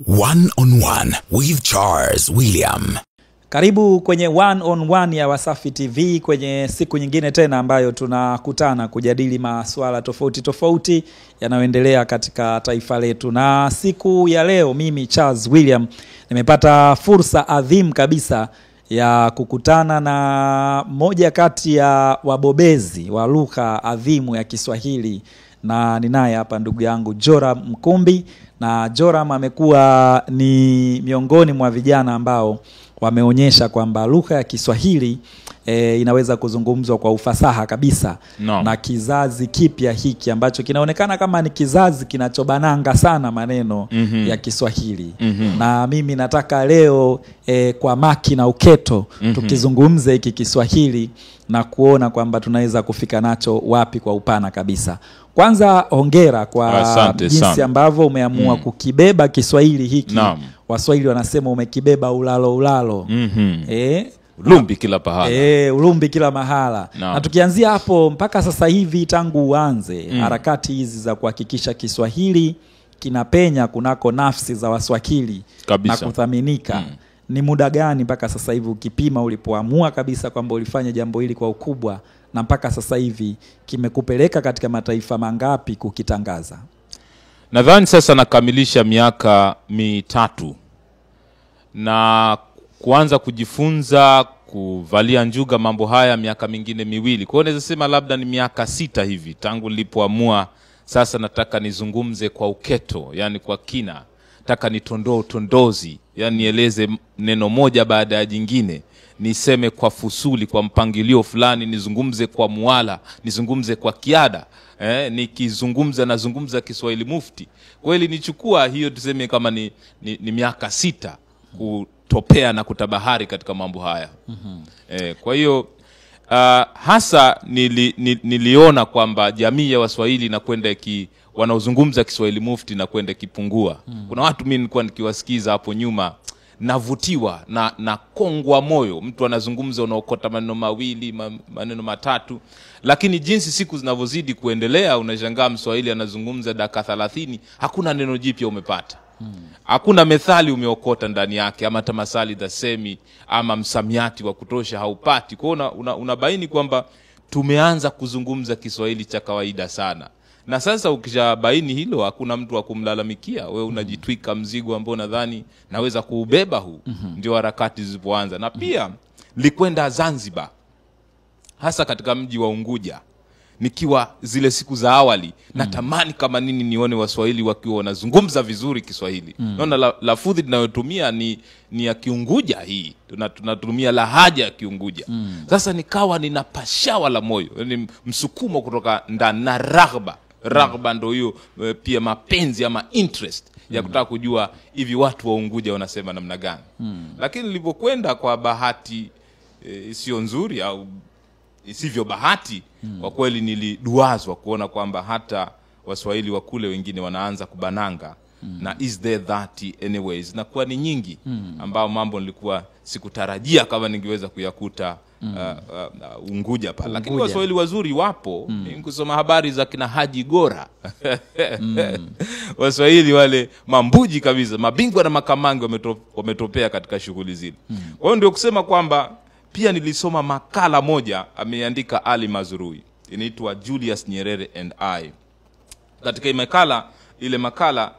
One on One with Charles William. Karibu kwenye One on One ya Wasafi TV, kwenye siku nyingine tena ambayo tunakutana kujadili masuala tofauti tofauti yanayoendelea katika taifa letu. Na siku ya leo mimi Charles William nimepata fursa adhimu kabisa ya kukutana na moja kati ya wabobezi wa lugha adhimu ya Kiswahili, na ninaye hapa ndugu yangu Joram Mkumbi. Na Joram amekuwa ni miongoni mwa vijana ambao wameonyesha kwamba lugha ya Kiswahili inaweza kuzungumzwa kwa ufasaha kabisa. Na kizazi kipya hiki ambacho kinaonekana kama ni kizazi kinachobananga sana maneno ya Kiswahili. Na mimi nataka leo kwa maki na uketo tukizungumze hiki Kiswahili na kuona kwamba tunaweza kufika nacho wapi kwa upana kabisa. Kwanza hongera kwa jinsi ambavyo umeamua kukibeba Kiswahili hiki. Waswahili wanasema umekibeba ulalo. Ulumbi kila pahala. Ulumbi kila mahala. Na tukianzia hapo mpaka sasa hivi tangu uanze harakati hizi za kuhakikisha Kiswahili kinapenya kunako nafsi za Waswahili na kuthaminika. Ni muda gani mpaka sasa hivi ukipima ulipoamua kabisa kwamba ulifanya jambo hili kwa ukubwa, na mpaka sasa hivi kimekupeleka katika mataifa mangapi kukitangaza? Nadhani sasa nakamilisha miaka 3 na kuanza kujifunza kuvalia njuga mambo haya miaka mingine 2. Kwa hiyo naweza sema labda ni miaka 6 hivi tangu nilipoamua sasa nataka nizungumze kwa uketo, yani kwa kina. Nataka tondozi, yani nieleze neno moja baada ya jingine, niseme kwa fusuli, kwa mpangilio fulani, nizungumze kwa muala, nizungumze kwa kiada. Nikizungumza nazungumza Kiswahili mufti. Kweli nichukua hiyo tuseme kama ni miaka 6 kutopea na kutabahari katika mambo haya. Kwa hiyo hasa niliona kwamba jamii ya Waswahili na kwenda wanaozungumza Kiswahili mufti na kwenda kipungua. Kuna watu mimi nilikuwa nikiwasikiza hapo nyuma navutiwa na kongwa moyo, mtu anazungumza unaokota maneno 2 maneno 3, lakini jinsi siku zinavyozidi kuendelea unashangaa Mswahili anazungumza dakika 30 hakuna neno jipya umepata. Hakuna methali umeokota ndani yake, ama tamasali dasemi ama msamiati wa kutosha haupati. Kwa hiyo unabaini kwamba tumeanza kuzungumza Kiswahili cha kawaida sana. Na sasa ukishabaini hilo hakuna mtu wa kumlalamikia, wewe unajitwika mzigo ambao nadhani naweza kuubeba huu. Ndio harakati zilipoanza. Na pia nilikwenda Zanzibar, hasa katika mji wa Unguja. Nikiwa zile siku za awali natamani kama nini nione Waswahili wakiwa wanazungumza vizuri Kiswahili. Naona lafudhi tunayotumia ni ya Kiunguja hii. Tunatumia lahaja ya Kiunguja. Sasa nikawa ninapashawa la moyo, yani msukumo kutoka ndani na raghba ndo hiyo pia mapenzi ama interest ya kutaka kujua hivi watu wa Unguja wanasema namna gani. Lakini nilipokwenda kwa bahati sio nzuri au isivyo bahati, kwa kweli niliduazwa kuona kwamba hata Waswahili wa kule wengine wanaanza kubananga na is there that anyways, na kwa ni nyingi ambao mambo nilikuwa sikutarajia kama ningeweza kuyakuta Unguja pale. Lakini Waswahili wazuri wapo. Nikusoma habari za kina Haji Gora. Waswahili wale mambuji kabisa, mabingwa na makamangi wametopea katika shughuli zile. Kwa hiyo ndio kusema kwamba pia nilisoma makala moja ameandika Ali Mazrui, inaitwa Julius Nyerere and I. Katika ile makala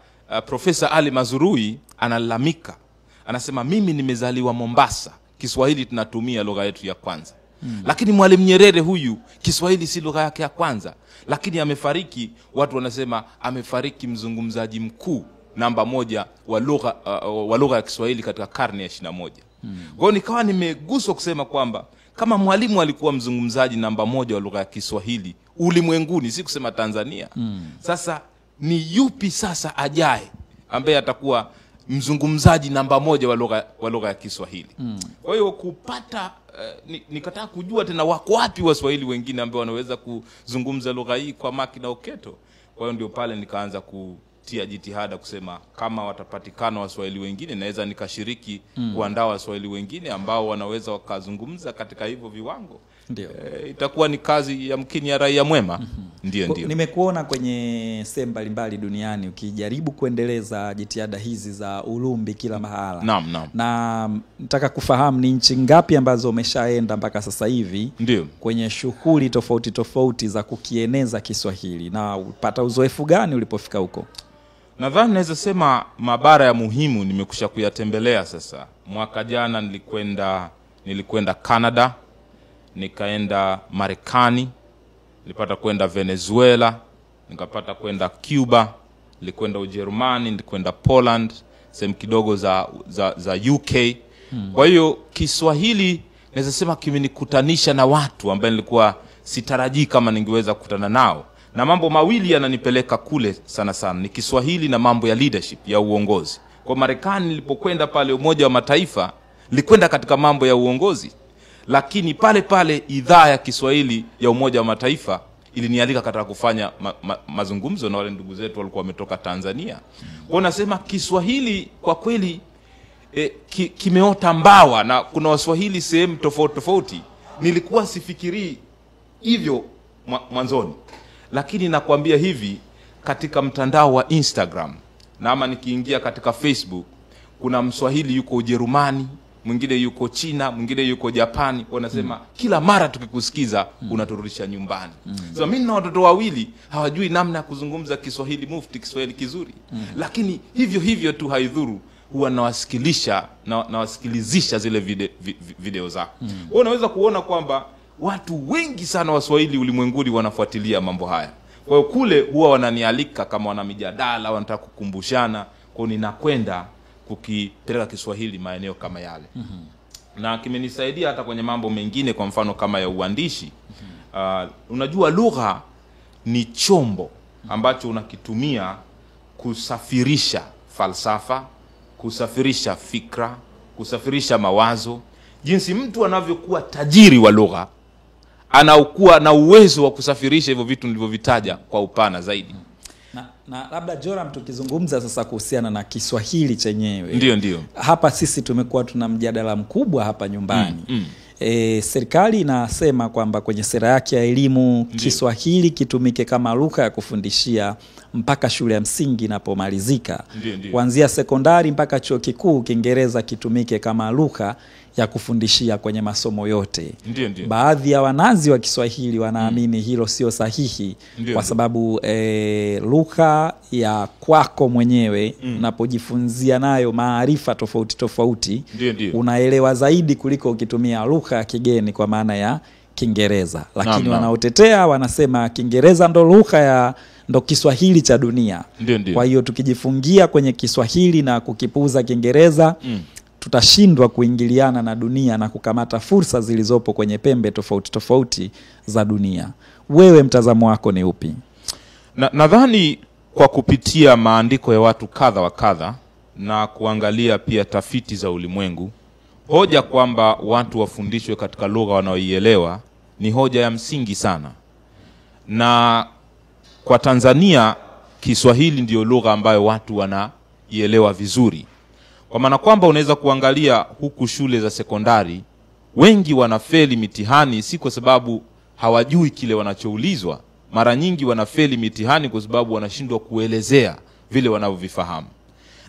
Profesa Ali Mazrui analalamika, anasema mimi nimezaliwa Mombasa, Kiswahili tunatumia lugha yetu ya kwanza. Lakini Mwalimu Nyerere huyu Kiswahili si lugha yake ya kwanza, lakini amefariki, watu wanasema amefariki mzungumzaji mkuu namba 1 wa lugha ya Kiswahili katika karne ya 21. Kwa hiyo nikawa nimeguswa kusema kwamba kama Mwalimu alikuwa mzungumzaji namba 1 wa lugha ya Kiswahili ulimwenguni, si kusema Tanzania. Sasa ni yupi sasa ajaye ambaye atakuwa mzungumzaji namba 1 wa lugha ya Kiswahili? Kwa hiyo kupata nikataka kujua tena wako wapi Waswahili wengine ambao wanaweza kuzungumza lugha hii kwa maki na uketo. Kwa hiyo ndio pale nikaanza kutia jitihada kusema kama watapatikana Waswahili wengine naweza nikashiriki kuandaa Waswahili wengine ambao wanaweza wakazungumza katika hivyo viwango. Ndio. Itakuwa ni kazi ya mkini ya raia mwema. Ndio. Nimekuona kwenye sehemu mbalimbali duniani ukijaribu kuendeleza jitihada hizi za ulumbi kila mahala. Naam. Na nataka kufahamu ni nchi ngapi ambazo umeshaenda mpaka sasa hivi? Ndio. Kwenye shughuli tofauti za kukieneza Kiswahili, na upata uzoefu gani ulipofika huko? Nadhani naweza sema mabara ya muhimu nimekusha kuyatembelea sasa. Mwaka jana nilikwenda Canada, nikaenda Marekani, nilipata kwenda Venezuela, nikapata kwenda Cuba, nilikwenda Ujerumani, nilikwenda Poland, sehemu kidogo za UK. Kwa hiyo Kiswahili naweza sema kimenikutanisha na watu ambao nilikuwa sitarajii kama ningeweza kukutana nao. Na mambo mawili yananipeleka kule sana. Ni Kiswahili na mambo ya leadership, ya uongozi. Kwa Marekani nilipokwenda pale Umoja wa Mataifa, nilikwenda katika mambo ya uongozi. Lakini pale idhaa ya Kiswahili ya Umoja wa Mataifa ilinialika katika kufanya mazungumzo na wale ndugu zetu walikuwa wametoka Tanzania. Kwa nasema Kiswahili kwa kweli kimeota mbawa, na kuna Waswahili sehemu tofauti. Nilikuwa sifikiri hivyo mwanzoni. Lakini nakwambia hivi, katika mtandao wa Instagram na ama nikiingia katika Facebook, kuna Mswahili yuko Ujerumani, mwingine yuko China, mwingine yuko Japani, wanasema kila mara tukikusikiza unaturudisha nyumbani. So mimi na watoto wawili hawajui namna ya kuzungumza Kiswahili mufti, Kiswahili kizuri. Lakini hivyo tu haidhuru, huwa nawasikilizisha zile video zako. Wewe unaweza kuona kwamba watu wengi sana Waswahili ulimwenguni wanafuatilia mambo haya. Kwa hiyo kule huwa wananialika kama wana mijadala, wanataka kukumbushana, kwa ninakwenda kukipeleka Kiswahili maeneo kama yale. Na kimenisaidia hata kwenye mambo mengine, kwa mfano kama ya uandishi. Unajua lugha ni chombo ambacho unakitumia kusafirisha falsafa, kusafirisha fikra, kusafirisha mawazo. Jinsi mtu anavyokuwa tajiri wa lugha, anakuwa na uwezo wa kusafirisha hivyo vitu nilivyovitaja kwa upana zaidi. Na labda Joram, tukizungumza sasa kuhusiana na Kiswahili chenyewe. Ndio. Hapa sisi tumekuwa tuna mjadala mkubwa hapa nyumbani. Serikali inasema kwamba kwenye sera yake ya elimu Kiswahili kitumike kama lugha ya kufundishia mpaka shule ya msingi inapomalizika. Kuanzia sekondari mpaka chuo kikuu Kiingereza kitumike kama lugha ya kufundishia kwenye masomo yote. Baadhi ya wanazi wa Kiswahili wanaamini hilo sio sahihi. Kwa sababu lugha ya kwako mwenyewe unapojifunzia nayo maarifa tofauti unaelewa zaidi kuliko ukitumia lugha ya kigeni kwa maana ya Kiingereza. Lakini wanaotetea wanasema Kiingereza ndo Kiswahili cha dunia. Kwa hiyo tukijifungia kwenye Kiswahili na kukipuuza Kiingereza, tutashindwa kuingiliana na dunia na kukamata fursa zilizopo kwenye pembe tofauti za dunia. Wewe mtazamo wako ni upi? Nadhani kwa kupitia maandiko ya watu kadha wa kadha na kuangalia pia tafiti za ulimwengu, hoja kwamba watu wafundishwe katika lugha wanaoielewa ni hoja ya msingi sana. Na kwa Tanzania Kiswahili ndio lugha ambayo watu wanaielewa vizuri. Kwa maana kwamba unaweza kuangalia huku shule za sekondari, wengi wanafeli mitihani si kwa sababu hawajui kile wanachoulizwa. Mara nyingi wanafeli mitihani kwa sababu wanashindwa kuelezea vile wanavyovifahamu.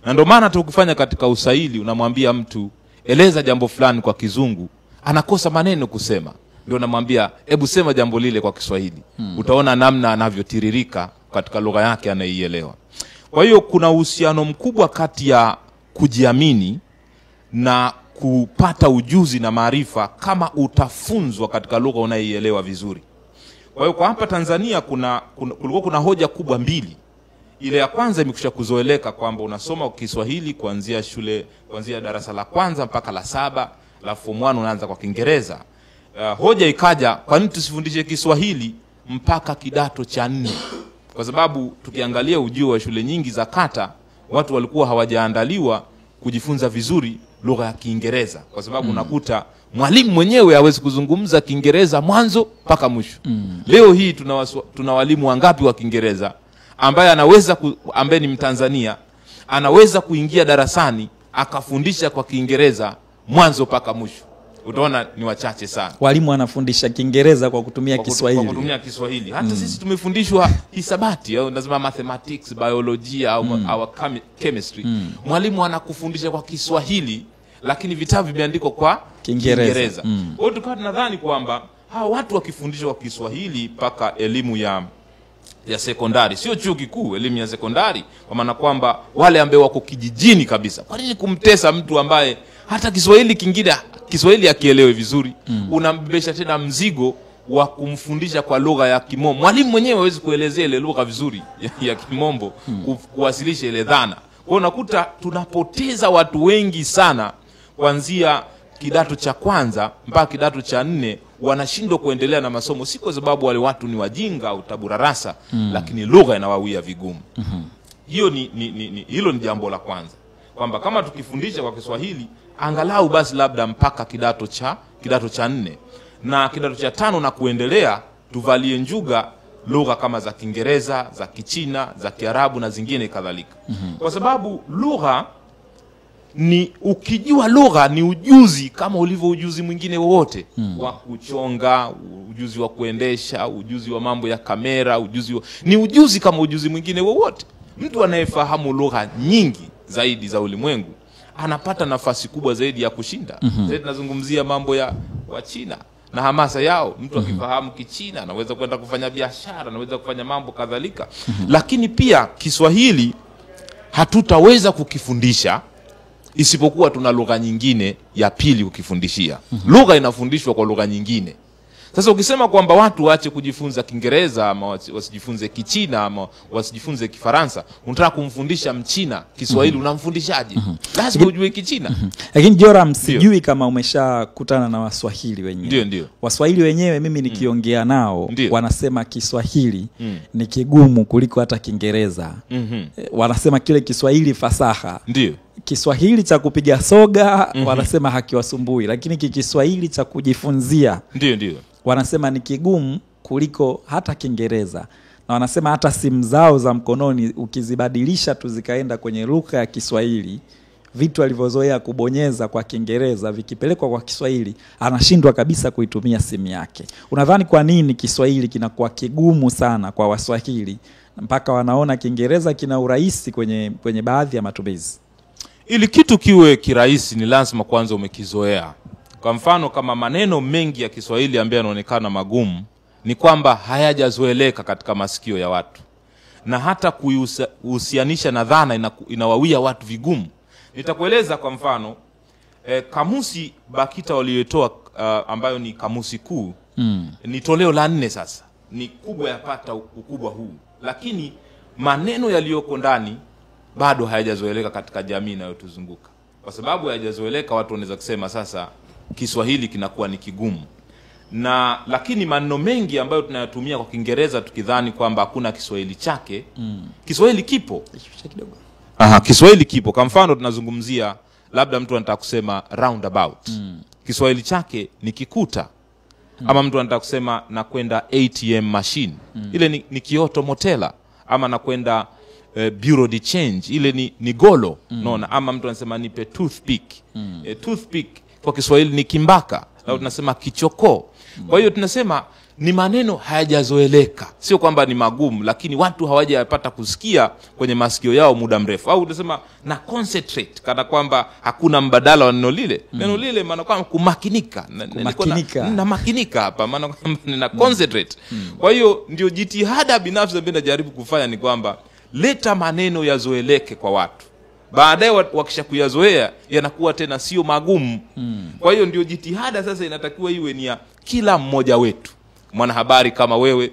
Na ndio maana tukifanya katika usaili, unamwambia mtu eleza jambo fulani kwa Kizungu, anakosa maneno kusema. Ndio namwambia hebu sema jambo lile kwa Kiswahili. Utaona namna anavyotiririka katika lugha yake anaielewa. Kwa hiyo kuna uhusiano mkubwa kati ya kujiamini na kupata ujuzi na maarifa kama utafunzwa katika lugha unaielewa vizuri. Kwa hiyo kwa hapa Tanzania kulikuwa kuna hoja kubwa mbili. Ile ya kwanza imekwisha kuzoeleka kwamba unasoma Kiswahili kuanzia darasa la kwanza mpaka la 7, la form 1 unaanza kwa Kiingereza. Hoja ikaja, kwa nini tusifundishe Kiswahili mpaka kidato cha 4? Kwa sababu tukiangalia ujio wa shule nyingi za kata, watu walikuwa hawajaandaliwa kujifunza vizuri lugha ya Kiingereza. Kwa sababu unakuta mwalimu mwenyewe hawezi kuzungumza Kiingereza mwanzo mpaka mwisho. Leo hii tuna walimu wangapi wa Kiingereza ambaye ambaye ni Mtanzania anaweza kuingia darasani akafundisha kwa Kiingereza mwanzo mpaka mwisho. Utaona ni wachache sana. Walimu wanafundisha Kiingereza kwa kutumia Kiswahili. Kwa kutumia Kiswahili. Hata sisi tumefundishwa hisabati au lazima mathematics, biolojia au chemistry. Mwalimu anakufundisha kwa Kiswahili lakini vitabu vimeandikwa kwa Kiingereza. Kwa hiyo tukawa tunadhani kwamba hawa watu wakifundishwa kwa Kiswahili mpaka elimu ya sekondari, sio chuo kikuu, elimu ya sekondari, kwa maana kwamba wale ambao wako kijijini kabisa, kwa nini kumtesa mtu ambaye hata Kiswahili akielewe vizuri? Unambebesha tena mzigo wa kumfundisha kwa lugha ya Kimombo. Mwalimu mwenyewe hawezi kuelezea ile lugha vizuri ya Kimombo, kuwasilisha ile dhana. Kwa hiyo unakuta tunapoteza watu wengi sana kuanzia kidato cha kwanza mpaka kidato cha 4 wanashindwa kuendelea na masomo, si kwa sababu wale watu ni wajinga au taburarasa, lakini lugha inawawia vigumu. Hilo ni jambo la kwanza, kwamba kama tukifundisha kwa Kiswahili angalau basi labda mpaka kidato cha 4 na kidato cha 5 na kuendelea, tuvalie njuga lugha kama za Kiingereza, za Kichina, za Kiarabu na zingine kadhalika. Kwa sababu lugha ukijua lugha ni ujuzi kama ulivyo ujuzi mwingine wowote, wa kuchonga, ujuzi wa kuendesha, ujuzi wa mambo ya kamera, ni ujuzi kama ujuzi mwingine wowote. Mtu anayefahamu lugha nyingi zaidi za ulimwengu anapata nafasi kubwa zaidi ya kushinda. Sasa tunazungumzia mambo ya China na hamasa yao. Mtu akifahamu Kichina anaweza kwenda kufanya biashara, anaweza kufanya mambo kadhalika. Lakini pia Kiswahili hatutaweza kukifundisha isipokuwa tuna lugha nyingine ya pili kukifundishia. Lugha inafundishwa kwa lugha nyingine. Sasa ukisema kwamba watu waache kujifunza Kiingereza ama wasijifunze Kichina ama wasijifunze Kifaransa, unataka kumfundisha Mchina Kiswahili, unamfundishaje? Lazima ujue Kichina. Lakini Joram, sijui kama umeshakutana na Waswahili wenyewe. Ndio. Waswahili wenyewe mimi nikiongea nao wanasema Kiswahili ni kigumu kuliko hata Kiingereza. Wanasema kile Kiswahili fasaha. Ndio. Kiswahili cha kupiga soga wanasema hakiwasumbui, lakini Kiswahili cha kujifunzia ndio wanasema ni kigumu kuliko hata Kiingereza. Na wanasema hata simu zao za mkononi ukizibadilisha tu zikaenda kwenye lugha ya Kiswahili, vitu alivyozoea kubonyeza kwa Kiingereza vikipelekwa kwa Kiswahili anashindwa kabisa kuitumia simu yake. Unadhani kwa nini Kiswahili kinakuwa kigumu sana kwa Waswahili mpaka wanaona Kiingereza kina urahisi kwenye baadhi ya matumizi? Ili kitu kiwe kirahisi ni lazima kwanza umekizoea. Kwa mfano kama maneno mengi ya Kiswahili ambayo yanaonekana magumu ni kwamba hayajazoeleka katika masikio ya watu, na hata kuhusianisha na dhana inawawia watu vigumu. Nitakueleza kwa mfano kamusi BAKITA waliotoa ambayo ni kamusi kuu, ni toleo la 4 sasa, ni kubwa yapata ukubwa huu, lakini maneno yaliyoko ndani bado hayajazoeleka katika jamii inayotuzunguka. Kwa sababu hayajazoeleka, watu wanaweza kusema sasa Kiswahili kinakuwa ni kigumu. Lakini maneno mengi ambayo tunayatumia kwa Kiingereza tukidhani kwamba hakuna Kiswahili chake, Kiswahili kipo. Kiswahili kipo. Kwa mfano tunazungumzia labda mtu anataka kusema roundabout. Kiswahili chake ni kikuta. Ama mtu anataka kusema nakwenda ATM machine. Ile ni kioto motela. Ama nakwenda bureau de change, ile ni golo. Unaona? Ama mtu anasema nipe toothpick. Toothpick kwa Kiswahili ni kimbaka. Au tunasema kichoko. Kwa hiyo tunasema ni maneno hayajazoeleka. Sio kwamba ni magumu, lakini watu hawajapata kusikia kwenye masikio yao muda mrefu. Au tunasema na concentrate, kana kwamba hakuna mbadala wa neno lile. Neno lile maana kwamba kumakinika. Na makinika hapa maana kwamba nina concentrate. Kwa hiyo ndio jitihada binafsi ambayo najaribu kufanya ni kwamba leta maneno yazoeleke kwa watu. Baadaye wakisha kuyazoea yanakuwa tena sio magumu. Kwa hiyo ndio jitihada sasa inatakiwa iwe ni ya kila mmoja wetu. Mwanahabari kama wewe,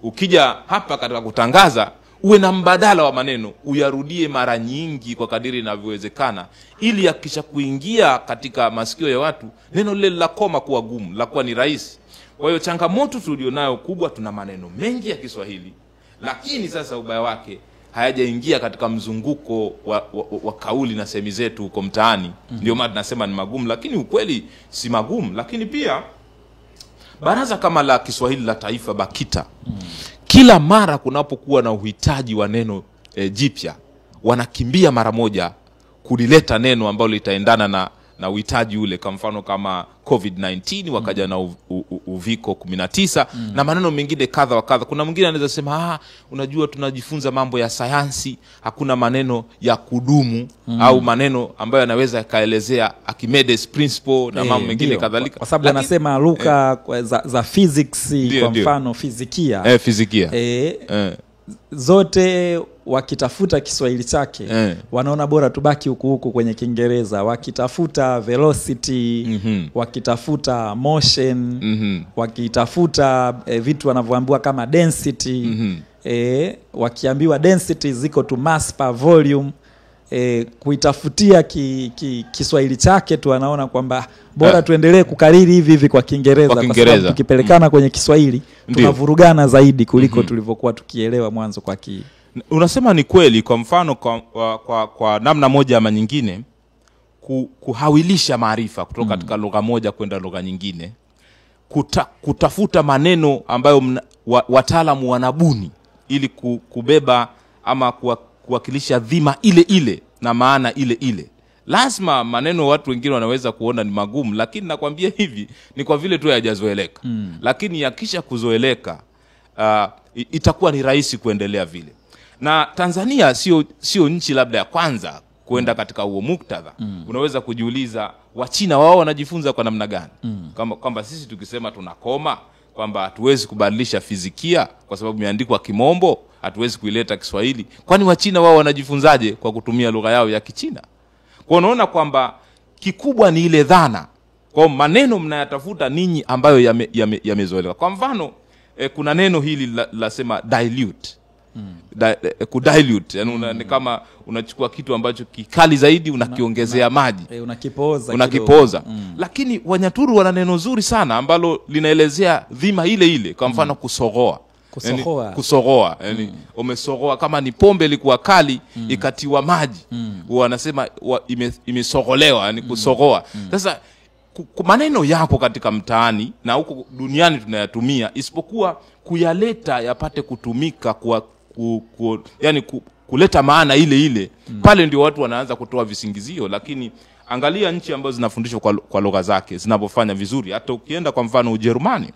ukija hapa katika kutangaza, uwe na mbadala wa maneno, uyarudie mara nyingi kwa kadiri inavyowezekana, ili yakisha kuingia katika masikio ya watu, neno lile la koma kuwa gumu, la kuwa ni rahisi. Kwa hiyo changamoto tulionayo kubwa, tuna maneno mengi ya Kiswahili, lakini sasa ubaya wake hayajaingia katika mzunguko wa kauli na semi zetu huko mtaani. Ndio maana tunasema ni magumu, lakini ukweli si magumu. Lakini pia Baraza kama la Kiswahili la Taifa BAKITA kila mara kunapokuwa na uhitaji wa neno jipya, wanakimbia mara moja kulileta neno ambalo litaendana na uhitaji ule. Kwa mfano kama COVID-19 wakaja na uviko 19 na maneno mengine kadha wa kadha. Kuna mwingine anaweza sema unajua tunajifunza mambo ya sayansi, hakuna maneno ya kudumu au maneno ambayo yanaweza kaelezea Archimedes principle na mambo mengine kadhalika. Kwa sababu anasema Luka za physics kwa mfano fizikia. Fizikia. Zote wakitafuta Kiswahili chake wanaona bora tubaki huku kwenye Kiingereza, wakitafuta velocity, wakitafuta motion, wakitafuta vitu wanavyoambiwa kama density, wakiambiwa density ziko to mass per volume, kuitafutia Kiswahili chake tu wanaona kwamba bora tuendelee kukariri hivi kwa Kiingereza, kwa sababu tukipelekana kwenye Kiswahili tunavurugana zaidi kuliko tulivyokuwa tukielewa mwanzo kwa Unasema ni kweli. Kwa mfano kwa namna moja ama nyingine kuhawilisha maarifa kutoka katika lugha moja kwenda lugha nyingine, kutafuta maneno ambayo wataalamu wanabuni ili kubeba ama kuwakilisha dhima ile ile na maana ile ile. Lazima maneno watu wengine wanaweza kuona ni magumu, lakini nakwambia hivi ni kwa vile tu hayajazoeleka. Lakini yakisha kuzoeleka itakuwa ni rahisi kuendelea vile. Na Tanzania sio nchi labda ya kwanza kwenda katika huo muktadha. Unaweza kujiuliza Wachina wao wanajifunza kwa namna gani? Kwamba sisi tukisema tunakoma kwamba hatuwezi kubadilisha fizikia kwa sababu imeandikwa Kimombo, hatuwezi kuileta Kiswahili. Kwani Wachina wao wanajifunzaje kwa kutumia lugha yao ya Kichina? Kwa unaona kwamba kikubwa ni ile dhana. Kwa maneno mnayatafuta ninyi ambayo yamezoeleka. Kwa mfano kuna neno hili la sema dilute. Kudilute, yani ni kama unachukua kitu ambacho kikali zaidi unakiongezea maji, unakipoza. Lakini Wanyaturu wana neno zuri sana ambalo linaelezea dhima ile ile. Kwa mfano kusogoa. Kusogoa, yani umesoroa kama ni pombe ilikuwa kali ikatiwa maji, wanasema imesogolewa, yani kusogoa. Sasa maneno yako katika mtaani na huko duniani tunayatumia, isipokuwa kuyaleta yapate kutumika yani kuleta maana ile ile, pale ndio watu wanaanza kutoa visingizio. Lakini angalia nchi ambazo zinafundishwa kwa lugha zake zinapofanya vizuri. Hata ukienda kwa mfano Ujerumani,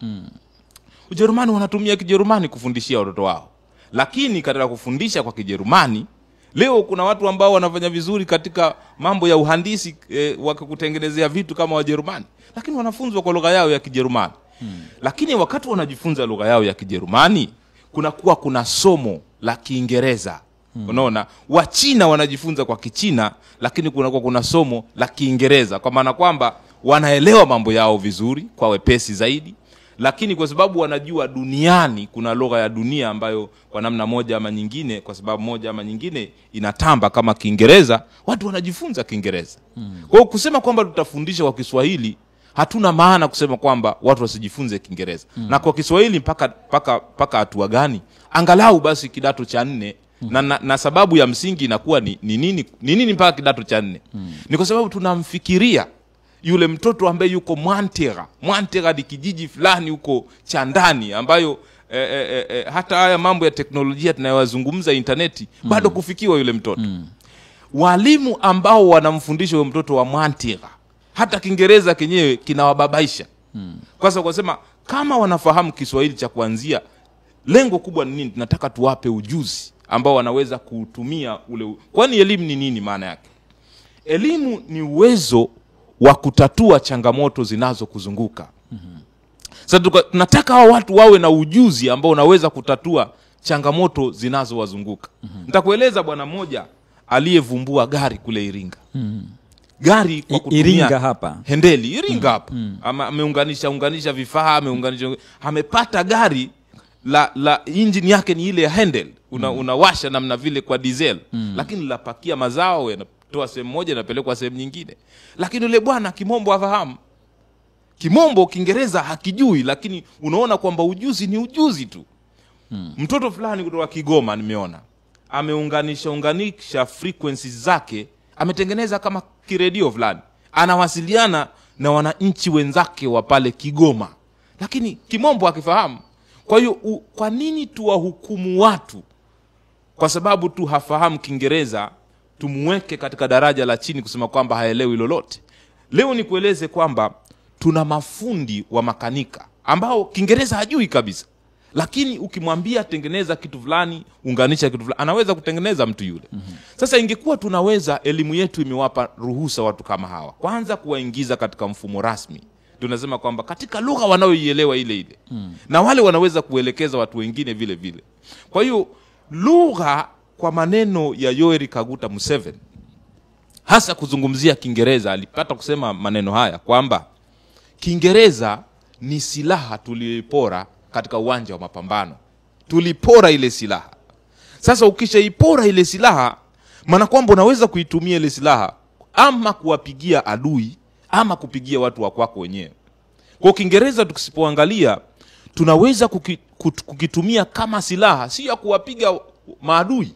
Ujerumani wanatumia Kijerumani kufundishia watoto wao. Lakini katika kufundisha kwa Kijerumani, leo kuna watu ambao wanafanya vizuri katika mambo ya uhandisi, wakikutengenezea vitu kama Wajerumani, lakini wanafunzwa kwa lugha yao ya Kijerumani. Lakini wakati wanajifunza lugha yao ya Kijerumani, kuna somo la Kiingereza. Unaona, Wachina wanajifunza kwa Kichina, lakini kuna somo la Kiingereza, kwa maana kwamba wanaelewa mambo yao vizuri kwa wepesi zaidi. Lakini kwa sababu wanajua duniani kuna lugha ya dunia ambayo kwa namna moja ama nyingine, kwa sababu moja ama nyingine inatamba kama Kiingereza, watu wanajifunza Kiingereza. Kwa hiyo kusema kwamba tutafundisha kwa Kiswahili, hatuna maana kusema kwamba watu wasijifunze Kiingereza. Na kwa Kiswahili mpaka hatua gani? Angalau basi kidato cha 4. Na sababu ya msingi inakuwa ni nini mpaka kidato cha 4? Ni kwa sababu tunamfikiria yule mtoto ambaye yuko Mwantega. Mwantega ni kijiji fulani huko cha ndani ambayo hata haya mambo ya teknolojia tunayozungumza interneti bado kufikiwa yule mtoto. Walimu ambao wanamfundisha yule mtoto wa Mwantega, hata Kiingereza kenyewe kinawababaisha. Kwa sababu kusema kama wanafahamu Kiswahili cha kuanzia, lengo kubwa ni nini? Tunataka tuwape ujuzi ambao wanaweza kutumia ule. Kwani elimu ni nini maana yake? Elimu ni uwezo wa kutatua changamoto zinazokuzunguka. Sasa tunataka hao watu wawe na ujuzi ambao unaweza kutatua changamoto zinazowazunguka. Nitakueleza bwana mmoja aliyevumbua gari kule Iringa. Gari kwa kutumia Iringa hapa. Hendeli, Iringa hapa. Ameunganisha vifaa, amepata gari la engine yake ni ile ya Hendel. Unawasha namna vile kwa diesel, lakini lapakia mazao yanatoa sehemu moja na pelekwa sehemu nyingine. Lakini yule bwana Kimombo hafahamu. Kimombo Kiingereza hakijui, lakini unaona kwamba ujuzi ni ujuzi tu. Mtoto fulani kutoka Kigoma nimeona ameunganisha frequencies zake, ametengeneza kama kiredio fulani, anawasiliana na wananchi wenzake wa pale Kigoma, lakini Kimombo hakifahamu. Kwa hiyo kwa nini tuwahukumu watu kwa sababu tu hafahamu Kiingereza, tumuweke katika daraja la chini kusema kwamba haelewi lolote? Leo ni kueleze kwamba tuna mafundi wa makanika ambao Kiingereza hajui kabisa, lakini ukimwambia tengeneza kitu fulani, unganisha kitu fulani, anaweza kutengeneza mtu yule. Sasa ingekuwa tunaweza, elimu yetu imewapa ruhusa watu kama hawa, kwanza kuwaingiza katika mfumo rasmi. Tunasema kwamba katika lugha wanaoielewa ile na wale wanaweza kuelekeza watu wengine vile vile. Kwa hiyo lugha, kwa maneno ya Yoweri Kaguta Museveni, hasa kuzungumzia Kiingereza, alipata kusema maneno haya kwamba Kiingereza ni silaha tulipora katika uwanja wa mapambano. Tulipora ile silaha. Sasa ukishaipora ile silaha, maana kwamba unaweza kuitumia ile silaha ama kuwapigia adui ama kupigia watu wa kwako wenyewe. Kwa Kiingereza tukisipoangalia, tunaweza kukitumia kama silaha, si ya kuwapiga maadui,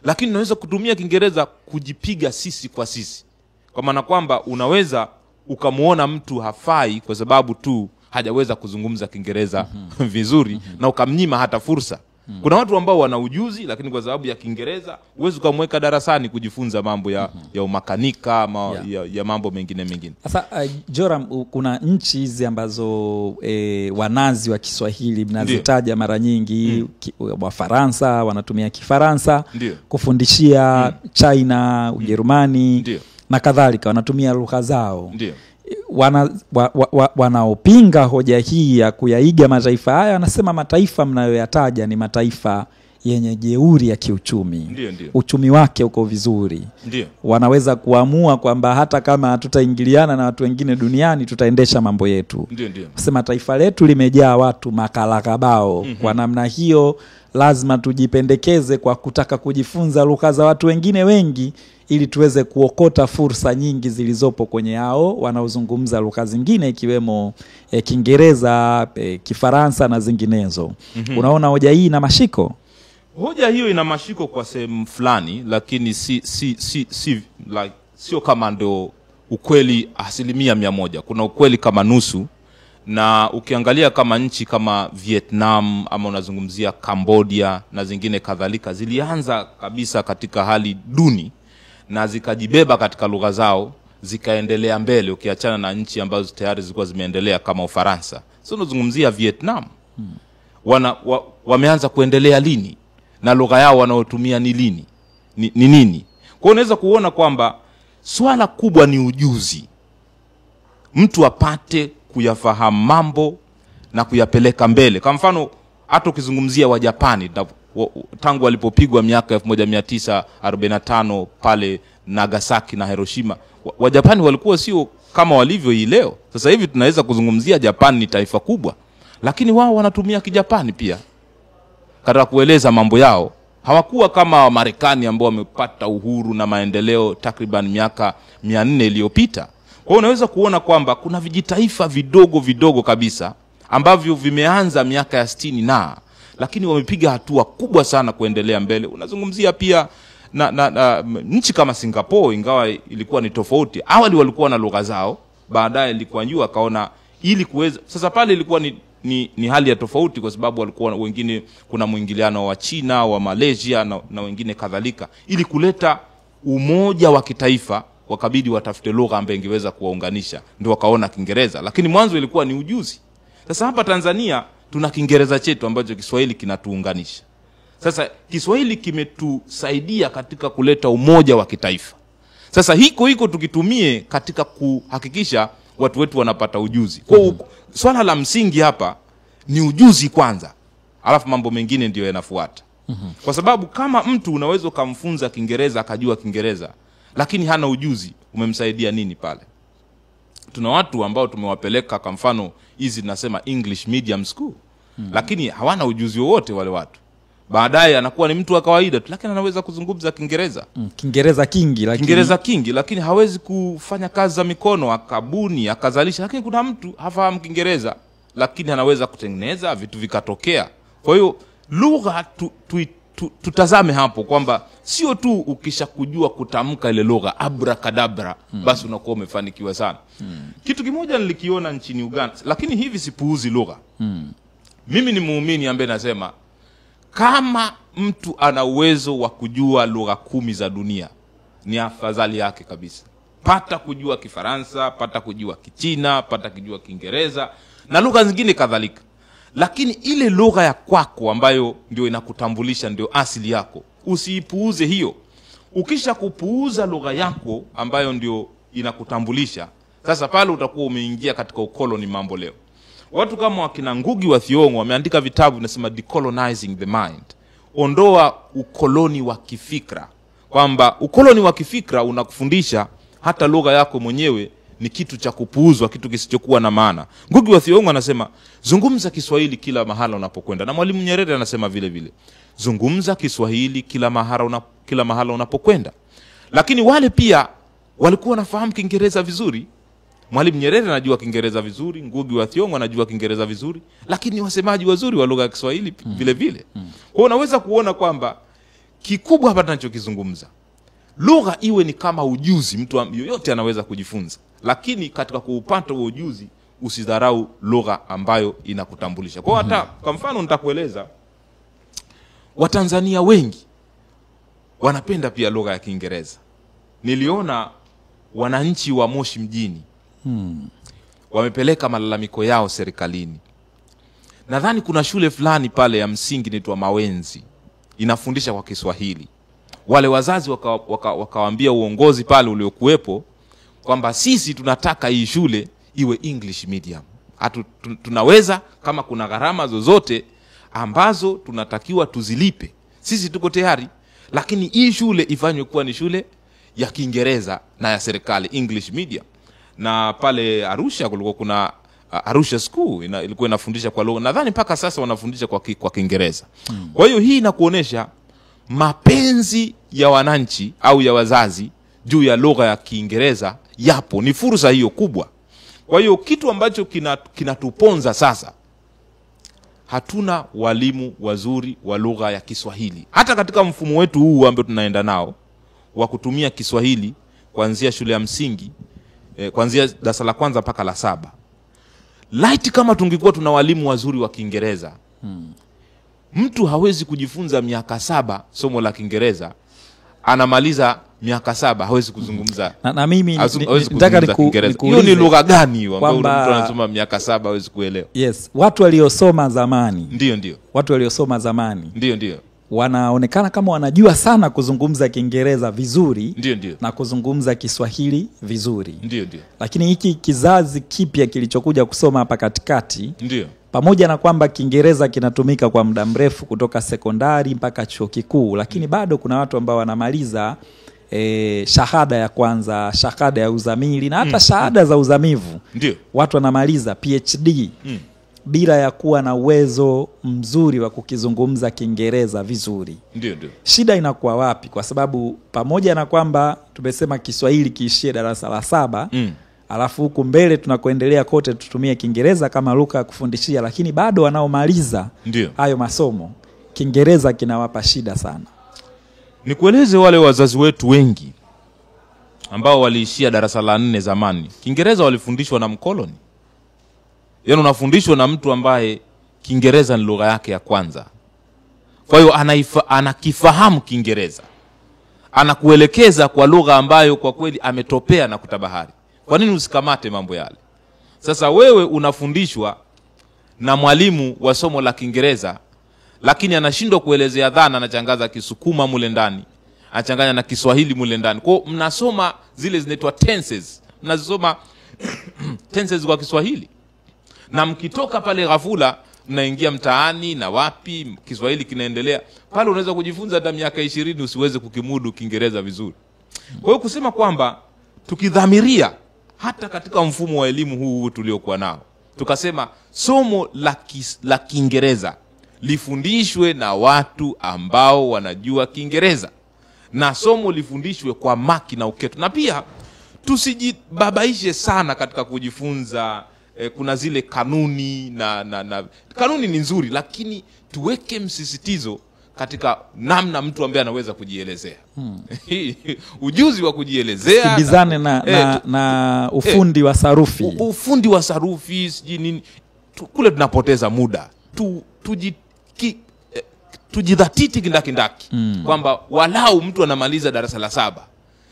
lakini tunaweza kutumia Kiingereza kujipiga sisi kwa sisi. Kwa maana kwamba unaweza ukamuona mtu hafai kwa sababu tu hajaweza kuzungumza Kiingereza vizuri, na ukamnyima hata fursa. Kuna watu ambao wana ujuzi, lakini kwa sababu ya Kiingereza huwezi kumweka darasani kujifunza mambo ya umakanika ya mambo mengine. Sasa Joram, kuna nchi hizi ambazo wanazi wa Kiswahili mnazitaja mara nyingi, Wafaransa wanatumia Kifaransa kufundishia, China, Ujerumani na kadhalika, wanatumia lugha zao. Wanaopinga hoja hii ya kuyaiga mataifa haya wanasema mataifa mnayoyataja ni mataifa yenye jeuri ya kiuchumi. Uchumi wake uko vizuri. Wanaweza kuamua kwamba hata kama hatutaingiliana na watu wengine duniani, tutaendesha mambo yetu. Sema taifa letu limejaa watu makalakabao. Kwa namna hiyo lazima tujipendekeze kwa kutaka kujifunza lugha za watu wengine wengi, ili tuweze kuokota fursa nyingi zilizopo kwenye hao wanaozungumza lugha zingine, ikiwemo Kiingereza, Kifaransa na zinginezo. Unaona hoja hii ina mashiko? Hoja hiyo ina mashiko kwa sehemu fulani, lakini sio kama ndo ukweli 100%. Kuna ukweli kama nusu. Na ukiangalia kama nchi kama Vietnam, ama unazungumzia Cambodia na zingine kadhalika, zilianza kabisa katika hali duni na zikajibeba katika lugha zao, zikaendelea mbele, ukiachana na nchi ambazo tayari zilikuwa zimeendelea kama Ufaransa. Sio unazungumzia Vietnam. Wameanza kuendelea lini? Na lugha yao wanaotumia ni lini? Ni nini? Kwa unaweza kuona kwamba swala kubwa ni ujuzi. Mtu apate kuyafahamu mambo na kuyapeleka mbele. Kwa mfano, hata ukizungumzia wa Japani, tangu walipopigwa miaka 1945 pale Nagasaki na Hiroshima, wa Japani walikuwa sio kama walivyo hii leo. Sasa hivi tunaweza kuzungumzia Japani ni taifa kubwa, lakini wao wanatumia Kijapani pia katika kueleza mambo yao. Hawakuwa kama Marekani ambao wamepata uhuru na maendeleo takriban miaka 400 iliyopita. Kwa hiyo unaweza kuona kwamba kuna vijitaifa vidogo kabisa ambavyo vimeanza miaka ya 60 lakini wamepiga hatua kubwa sana kuendelea mbele. Unazungumzia pia nchi kama Singapore, ingawa ilikuwa ni tofauti. Awali walikuwa na lugha zao, baadaye ilikuwa njua kaona ili kuweza. Sasa pale ilikuwa ni hali ya tofauti, kwa sababu walikuwa wengine, kuna muingiliano wa China, wa Malaysia na wengine kadhalika. Ili kuleta umoja wa kitaifa, wakabidi watafute lugha ambayo ingeweza kuwaunganisha, ndio wakaona Kiingereza. Lakini mwanzo ilikuwa ni ujuzi. Sasa hapa Tanzania tuna Kiingereza chetu ambacho Kiswahili kinatuunganisha. Sasa Kiswahili kimetusaidia katika kuleta umoja wa kitaifa. Sasa hiko tukitumie katika kuhakikisha watu wetu wanapata ujuzi. Kwa swala la msingi hapa ni ujuzi kwanza, alafu mambo mengine ndio yanafuata. Kwa sababu kama mtu unaweza kumfunza Kiingereza akajua Kiingereza, lakini hana ujuzi, umemsaidia nini pale? Tuna watu ambao tumewapeleka kwa mfano hizi nasema English medium school, lakini hawana ujuzi wowote wale watu. Baadaye anakuwa ni mtu wa kawaida tu, lakini anaweza kuzungumza Kiingereza. Kiingereza kingi, lakini hawezi kufanya kazi za mikono, akabuni, akazalisha. Lakini kuna mtu hafahamu Kiingereza, lakini anaweza kutengeneza vitu vikatokea. Kwa hiyo lugha tutazame hapo kwamba sio tu ukishakujua kutamka ile lugha abracadabra basi unakuwa umefanikiwa sana. Kitu kimoja nilikiona nchini Uganda, lakini hivi sipuuzi lugha. Mimi ni muumini ambaye nasema kama mtu ana uwezo wa kujua lugha 10 za dunia, ni afadhali yake kabisa. Pata kujua Kifaransa, pata kujua Kichina, pata kujua Kiingereza na lugha zingine kadhalika. Lakini ile lugha ya kwako ambayo ndio inakutambulisha, ndio asili yako, usiipuuze hiyo. Ukisha kupuuza lugha yako ambayo ndio inakutambulisha, sasa pale utakuwa umeingia katika ukoloni mambo leo. Watu kama wakina Ngugi wa Thiong'o wameandika vitabu vinasema Decolonizing the Mind. Ondoa ukoloni wa kifikra. Kwamba ukoloni wa kifikra unakufundisha hata lugha yako mwenyewe ni kitu cha kupuuzwa, kitu kisichokuwa na maana. Ngugi wa Thiong'o anasema zungumza Kiswahili kila mahala unapokwenda. Na Mwalimu Nyerere anasema vile vile, zungumza Kiswahili kila mahala unapokwenda. Lakini wale pia walikuwa wanafahamu Kiingereza vizuri. Mwalimu Nyerere anajua Kiingereza vizuri, Ngugi wa Thiong'o anajua Kiingereza vizuri, lakini ni wasemaji wazuri wa lugha ya Kiswahili vile vile. Kwa unaweza kuona kwamba kikubwa hapa tunachokizungumza, lugha iwe ni kama ujuzi, mtu yoyote anaweza kujifunza. Lakini katika kuupata huo ujuzi, usidharau lugha ambayo inakutambulisha. Kwa hata kwa mfano nitakueleza, Watanzania wengi wanapenda pia lugha ya Kiingereza. Niliona wananchi wa Moshi mjini wamepeleka malalamiko yao serikalini. Nadhani kuna shule fulani pale ya msingi inaitwa Mawenzi, inafundisha kwa Kiswahili. Wale wazazi wakawaambia uongozi pale uliokuwepo kwamba sisi tunataka hii shule iwe English medium. Tunaweza kama kuna gharama zozote ambazo tunatakiwa tuzilipe, sisi tuko tayari, lakini hii shule ifanywe kuwa ni shule ya Kiingereza na ya serikali, English medium. Na pale Arusha kulikuwa kuna Arusha School ilikuwa inafundisha kwa lugha, nadhani mpaka sasa wanafundisha kwa Kiingereza. Kwa hiyo hii inakuonesha mapenzi ya wananchi au ya wazazi juu ya lugha ya Kiingereza yapo, ni fursa hiyo kubwa. Kwa hiyo kitu ambacho kinatuponza sasa, hatuna walimu wazuri wa lugha ya Kiswahili. Hata katika mfumo wetu huu ambao tunaenda nao wa kutumia Kiswahili kuanzia shule ya msingi, kuanzia darasa la 1 mpaka la 7. Light kama tungekuwa tuna walimu wazuri wa Kiingereza, mtu hawezi kujifunza miaka 7 somo la Kiingereza, anamaliza miaka 7 hawezi kuzungumza. Na mimi nataka nikuulize, hiyo ni lugha gani hiyo ambayo mtu anasoma miaka 7 hawezi kuelewa? Yes, watu waliosoma zamani. Ndio. Watu waliosoma zamani. Ndio. Wanaonekana kama wanajua sana kuzungumza Kiingereza vizuri. Ndio. Na kuzungumza Kiswahili vizuri. Ndio. Lakini hiki kizazi kipya kilichokuja kusoma hapa katikati, ndio, pamoja na kwamba Kiingereza kinatumika kwa muda mrefu kutoka sekondari mpaka chuo kikuu, lakini bado kuna watu ambao wanamaliza shahada ya kwanza, shahada ya uzamili na hata shahada za uzamivu. Ndio. Watu wanamaliza PhD bila ya kuwa na uwezo mzuri wa kukizungumza Kiingereza vizuri. Ndio. Shida inakuwa wapi? Kwa sababu pamoja na kwamba tumesema Kiswahili kiishie darasa la 7, alafu huku mbele tunakoendelea kote tutumie Kiingereza kama lugha ya kufundishia, lakini bado wanaomaliza hayo masomo Kiingereza kinawapa shida sana. Nikueleze wale wazazi wetu wengi ambao waliishia darasa la 4 zamani, Kiingereza walifundishwa na mkoloni. Yaani unafundishwa na mtu ambaye Kiingereza ni lugha yake ya kwanza. Kwa hiyo anakifahamu Kiingereza. Anakuelekeza kwa lugha ambayo kwa kweli ametopea na kutabahari. Kwa nini usikamate mambo yale? Sasa wewe unafundishwa na mwalimu wa somo la Kiingereza, lakini anashindwa kuelezea dhana, anachangaza Kisukuma mule ndani, anachanganya na Kiswahili mule ndani. Kwa mnasoma zile zinaitwa tenses. Mnasoma tenses kwa Kiswahili. Na mkitoka pale ghafula mnaingia mtaani na wapi Kiswahili kinaendelea. Pale unaweza kujifunza hata miaka 20 usiweze kukimudu Kiingereza vizuri. Kwa hiyo kusema kwamba tukidhamiria hata katika mfumo wa elimu huu tuliokuwa nao, tukasema somo la Kiingereza lifundishwe na watu ambao wanajua Kiingereza, na somo lifundishwe kwa maki na uketo. Na pia tusijibabaishe sana katika kujifunza. Kuna zile kanuni na kanuni ni nzuri, lakini tuweke msisitizo katika namna mtu ambaye anaweza kujielezea. Ujuzi wa kujielezea, sibizane na ufundi wa sarufi. Ufundi wa sarufi siji nini, kule tunapoteza muda. tujidhatiti kindaki kwamba walau mtu anamaliza darasa la 7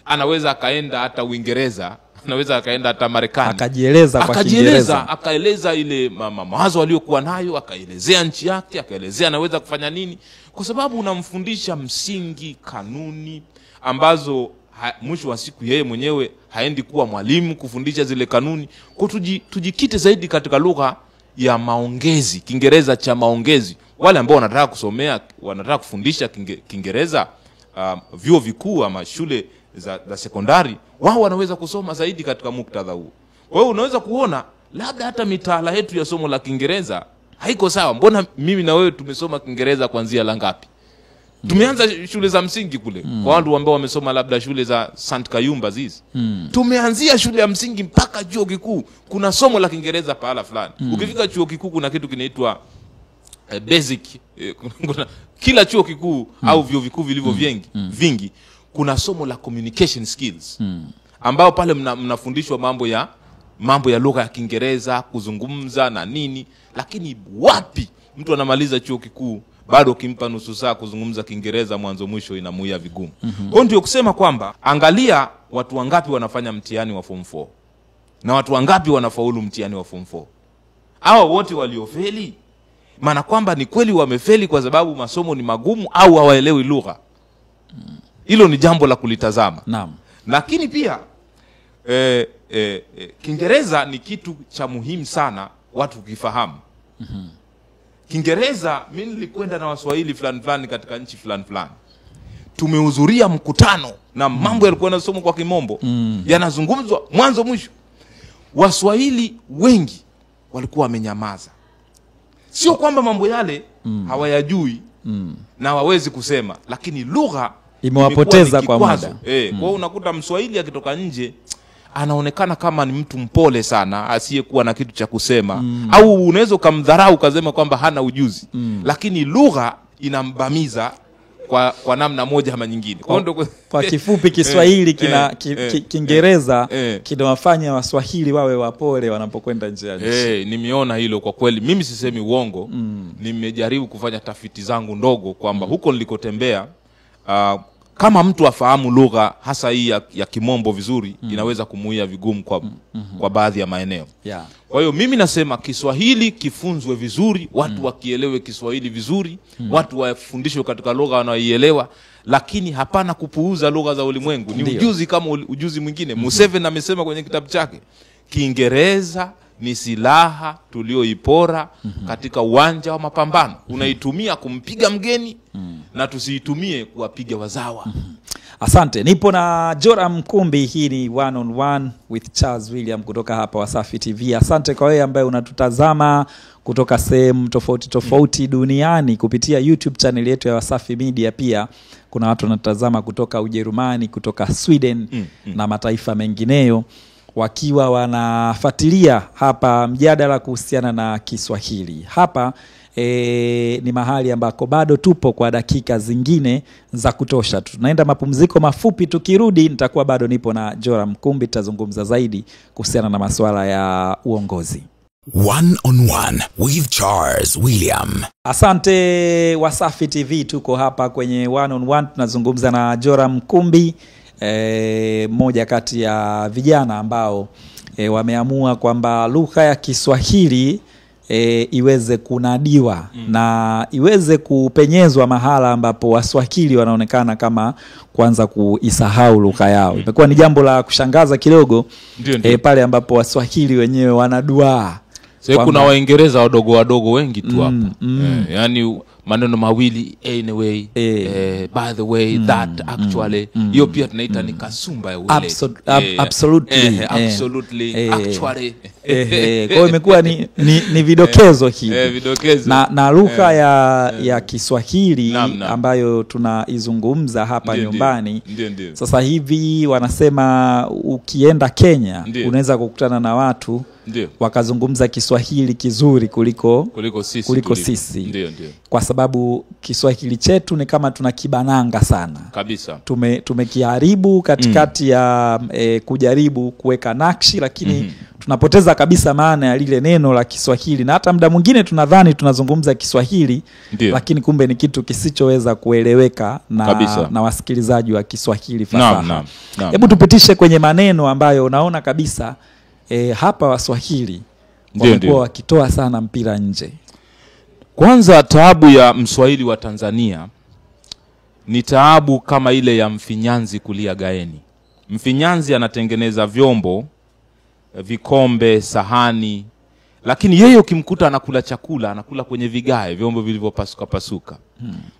anaweza akaenda hata Uingereza, anaweza akaenda hata Marekani, akajieleza kwa Kiingereza, akaeleza ile mawazo aliyokuwa nayo, akaelezea nchi yake, akaelezea anaweza kufanya nini, kwa sababu unamfundisha msingi, kanuni ambazo mwisho wa siku yeye mwenyewe haendi kuwa mwalimu kufundisha zile kanuni. Kwa tujikite zaidi katika lugha ya maongezi, Kiingereza cha maongezi. Wale ambao wanataka kusomea, wanataka kufundisha Kiingereza vyuo vikuu ama shule za sekondari, wao wanaweza kusoma zaidi katika muktadha huu. Kwa hiyo unaweza kuona labda hata mitaala yetu ya somo la Kiingereza haiko sawa. Mbona mimi na wewe tumesoma Kiingereza kuanzia la ngapi? Tumeanza shule za msingi kule. Kwa watu ambao wamesoma labda shule za St. Kayumba hizi. Tumeanzia shule ya msingi mpaka chuo kikuu kuna somo la Kiingereza pahala fulani. Ukifika chuo kikuu kuna kitu kinaitwa basic, kila chuo kikuu au vyuo vikuu vilivyo vingi kuna somo la communication skills, ambao pale mnafundishwa mambo ya lugha ya Kiingereza, kuzungumza na nini. Lakini wapi mtu anamaliza chuo kikuu bado kimpa nusu saa kuzungumza Kiingereza mwanzo mwisho inamuia vigumu. Kwa ndio kusema kwamba angalia watu wangapi wanafanya mtihani wa form 4 na watu wangapi wanafaulu mtihani wa form 4. Hao wote waliofeli, maana kwamba ni kweli wamefeli kwa sababu masomo ni magumu au hawaelewi lugha. Hilo ni jambo la kulitazama. Naam. Lakini pia Kiingereza ni kitu cha muhimu sana watu kukifahamu. Kiingereza, mimi nilikwenda na Waswahili fulani katika nchi fulani. Tumehudhuria mkutano na mambo yalikuwa yanasomwa kwa Kimombo, yanazungumzwa mwanzo mwisho. Waswahili wengi walikuwa wamenyamaza. Sio kwamba mambo yale hawayajui na hawawezi kusema, lakini lugha imewapoteza kwa muda. Kwa unakuta Mswahili akitoka nje anaonekana kama ni mtu mpole sana asiyekuwa na kitu cha kusema, au unaweza kumdharau ukasema kwamba hana ujuzi, lakini lugha inambamiza kwa namna moja ama nyingine. Kwa kifupi Kiswahili Kiingereza kinawafanya Waswahili wawe wapole wanapokwenda nje ya nchi. Nimeona hilo kwa kweli. Mimi sisemi uongo. Nimejaribu kufanya tafiti zangu ndogo kwamba huko nilikotembea, kama mtu afahamu lugha hasa hii ya Kimombo vizuri, inaweza kumuia vigumu kwa baadhi ya maeneo. Kwa hiyo mimi nasema Kiswahili kifunzwe vizuri, watu wakielewe Kiswahili vizuri, watu wafundishwe katika lugha wanaoielewa, lakini hapana kupuuza lugha za ulimwengu. Ni ujuzi kama ujuzi mwingine. Museveni amesema kwenye kitabu chake, Kiingereza ni silaha tulioipora katika uwanja wa mapambano. Unaitumia kumpiga mgeni na tusiitumie kuwapiga wazawa. Asante. Nipo na Joram Mkumbi. Hii ni One on One with Charles William kutoka hapa Wasafi TV. Asante kwa wewe ambaye unatutazama kutoka sehemu tofauti duniani kupitia YouTube channel yetu ya Wasafi Media. Pia kuna watu wanatazama kutoka Ujerumani, kutoka Sweden na mataifa mengineyo, wakiwa wanafuatilia hapa mjadala kuhusiana na Kiswahili. Hapa ni mahali ambako bado tupo kwa dakika zingine za kutosha. Tunaenda mapumziko mafupi, tukirudi nitakuwa bado nipo na Joram Mkumbi, tutazungumza zaidi kuhusiana na masuala ya uongozi. One on One with Charles William. Asante Wasafi TV, tuko hapa kwenye One on One, tunazungumza na Joram Mkumbi, mmoja kati ya vijana ambao wameamua kwamba lugha ya Kiswahili iweze kunadiwa na iweze kupenyezwa mahala ambapo Waswahili wanaonekana kama kwanza kuisahau lugha yao. Imekuwa ni jambo la kushangaza kidogo pale ambapo Waswahili wenyewe wanaduaa. Kuna Waingereza wadogo wengi tu hapa. Yani maneno mawili, anyway, by the way, that, actually. Hiyo pia tunaita ni kasumba ya ule. Absolutely. Actually. Kwa hiyo imekuwa ni vidokezo hivi. Vidokezo. Na lugha ya Kiswahili ambayo tunaizungumza hapa nyumbani. Sasa hivi wanasema ukienda Kenya unaweza kukutana na watu wakazungumza Kiswahili kizuri kuliko sisi. Ndio. Kwa sababu Kiswahili chetu ni kama tunakibananga sana. Kabisa. Tumekiharibu katikati ya kujaribu kuweka nakshi, lakini tunapoteza kabisa maana ya lile neno la Kiswahili, na hata muda mwingine tunadhani tunazungumza Kiswahili lakini kumbe ni kitu kisichoweza kueleweka na wasikilizaji wa Kiswahili fasaha. Hebu tupitishe kwenye maneno ambayo unaona kabisa hapa Waswahili wamekuwa wakitoa sana mpira nje. Kwanza, taabu ya Mswahili wa Tanzania ni taabu kama ile ya mfinyanzi kulia gaeni. Mfinyanzi anatengeneza vyombo, vikombe, sahani, lakini yeye ukimkuta anakula chakula, anakula kwenye vigae, vyombo vilivyopasuka pasuka.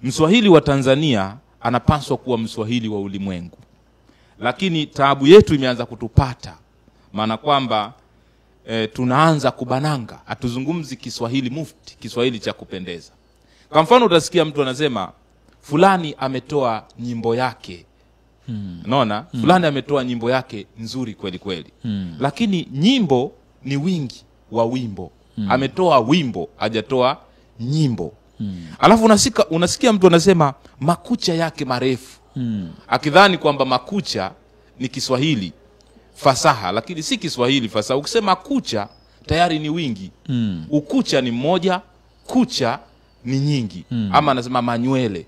Mswahili wa Tanzania anapaswa kuwa Mswahili wa ulimwengu. Lakini taabu yetu imeanza kutupata, maana kwamba tunaanza kubananga, hatuzungumzi Kiswahili mufti, Kiswahili cha kupendeza. Kwa mfano utasikia mtu anasema fulani ametoa nyimbo yake. Unaona? Fulani ametoa nyimbo yake nzuri kweli kweli. Lakini nyimbo ni wingi wa wimbo. Ametoa wimbo, hajatoa nyimbo. Alafu unasikia mtu anasema makucha yake marefu. Akidhani kwamba makucha ni Kiswahili fasaha, lakini si Kiswahili fasaha. Ukisema kucha tayari ni wingi. Ukucha ni mmoja, kucha ni nyingi. Ama anasema manywele.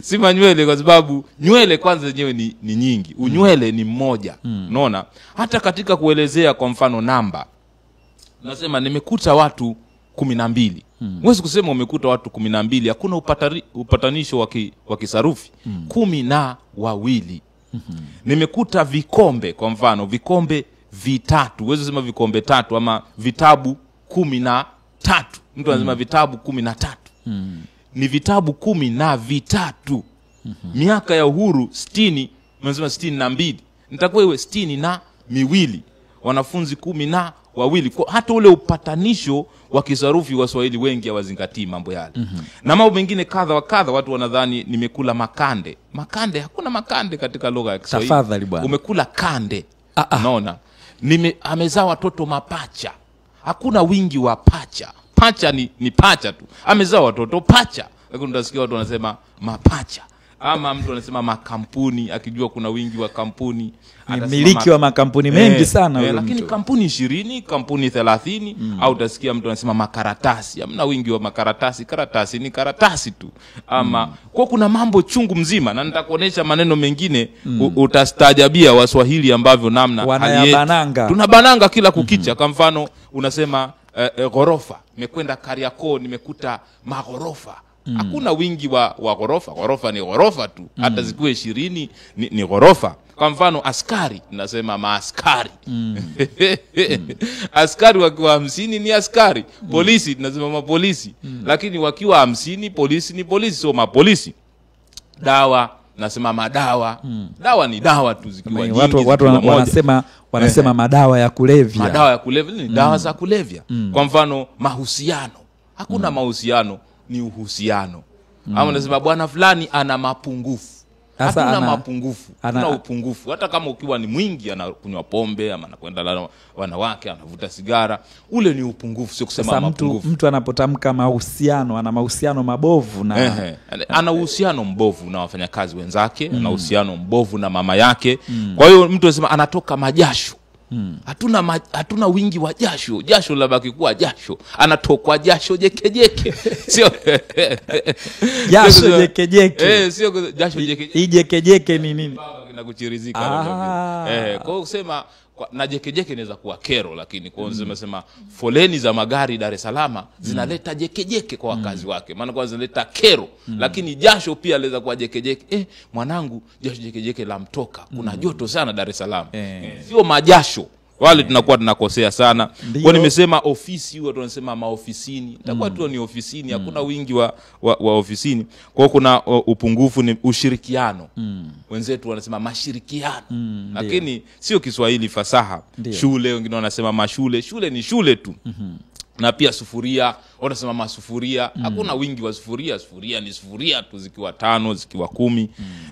Si manywele kwa sababu nywele kwanza zenyewe ni nyingi. Unywele ni mmoja. Unaona? Hata katika kuelezea kwa mfano namba, nasema nimekuta watu 12. Huwezi kusema umekuta watu 12, hakuna upatanisho wa kisarufi. 12. Nimekuta vikombe, kwa mfano vikombe vitatu. Huwezi kusema vikombe 3 ama vitabu 13. Mtu anasema vitabu 13. Ni vitabu 13. Miaka ya uhuru 60, unasema 62. Nitakuwa iwe 62. Wanafunzi 12. Hata ule upatanisho wa kisarufi wa Swahili wengi hawazingatii mambo yale. Na mambo mengine kadha wa kadha, watu wanadhani nimekula makande. Makande, hakuna makande katika lugha ya Kiswahili. Tafadhali bwana. Umekula kande. Unaona? Amezaa watoto mapacha. Hakuna wingi wa pacha. Pacha ni pacha tu. Amezaa watoto pacha. Lakini utasikia watu wanasema mapacha. Ama mtu anasema makampuni, akijua kuna wingi wa kampuni. Miliki wa makampuni mengi sana. Lakini kampuni 20, kampuni 30. Au utasikia mtu anasema makaratasi. Hamna wingi wa makaratasi. Karatasi ni karatasi tu. Ama kwa kuna mambo chungu mzima, na nitakuonesha maneno mengine utastaajabia Waswahili ambavyo namna wanayabananga. Tunabananga kila kukicha. Kwa mfano unasema ghorofa. Nimekwenda Kariakoo nimekuta maghorofa. Hakuna wingi wa ghorofa. Ghorofa ni ghorofa tu. Hata zikuwe 20 ni ghorofa. Kwa mfano askari, nasema maaskari. Askari wakiwa 50 ni askari. Polisi tunasema mapolisi. Lakini wakiwa 50 polisi ni polisi, sio mapolisi. Dawa nasema madawa. Dawa ni dawa tu zikiwa nyingi. Watu wanasema madawa ya kulevya. Madawa ya kulevya ni dawa za kulevya. Kwa mfano mahusiano. Hakuna mahusiano, ni uhusiano. Ama nasema bwana fulani ana mapungufu. Hatuna mapungufu, tuna upungufu. Hata kama ukiwa ni mwingi, anakunywa pombe ama anakwenda na wanawake, anavuta sigara, ule ni upungufu, sio kusema mapungufu. Mtu anapotamka mahusiano, ana mahusiano mabovu na ana uhusiano mbovu na wafanyakazi wenzake, ana uhusiano mbovu na mama yake. Kwa hiyo mtu anasema anatoka majasho. Hatuna wingi wa jasho. Jasho labaki kuwa jasho. Anatokwa jasho jekejeke. Sio jasho jekejeke. Sio jasho jekejeke. Hii jekejeke ni nini? Kinakuchirizika. Kwa hiyo kusema na jekejeke inaweza kuwa kero, lakini kwa hiyo sema foleni za magari Dar es Salaam zinaleta jekejeke kwa wakazi wake. Maana kwa zinaleta kero. Lakini jasho pia inaweza kuwa jekejeke. Mwanangu, jasho jekejeke la mtoka. Kuna joto sana Dar es Salaam. Sio majasho. Wale tunakuwa tunakosea sana. Kwa nimesema ofisi, watu wanasema maofisini. Itakuwa tu ni ofisini, hakuna wingi wa ofisini. Kwa hiyo kuna upungufu ni ushirikiano. Wenzetu wanasema mashirikiano. Lakini sio Kiswahili fasaha. Shule, wengine wanasema mashule. Shule ni shule tu. Na pia sufuria, wanasema masufuria. Hakuna wingi wa sufuria. Sufuria ni sufuria tu, zikiwa 5, zikiwa 10.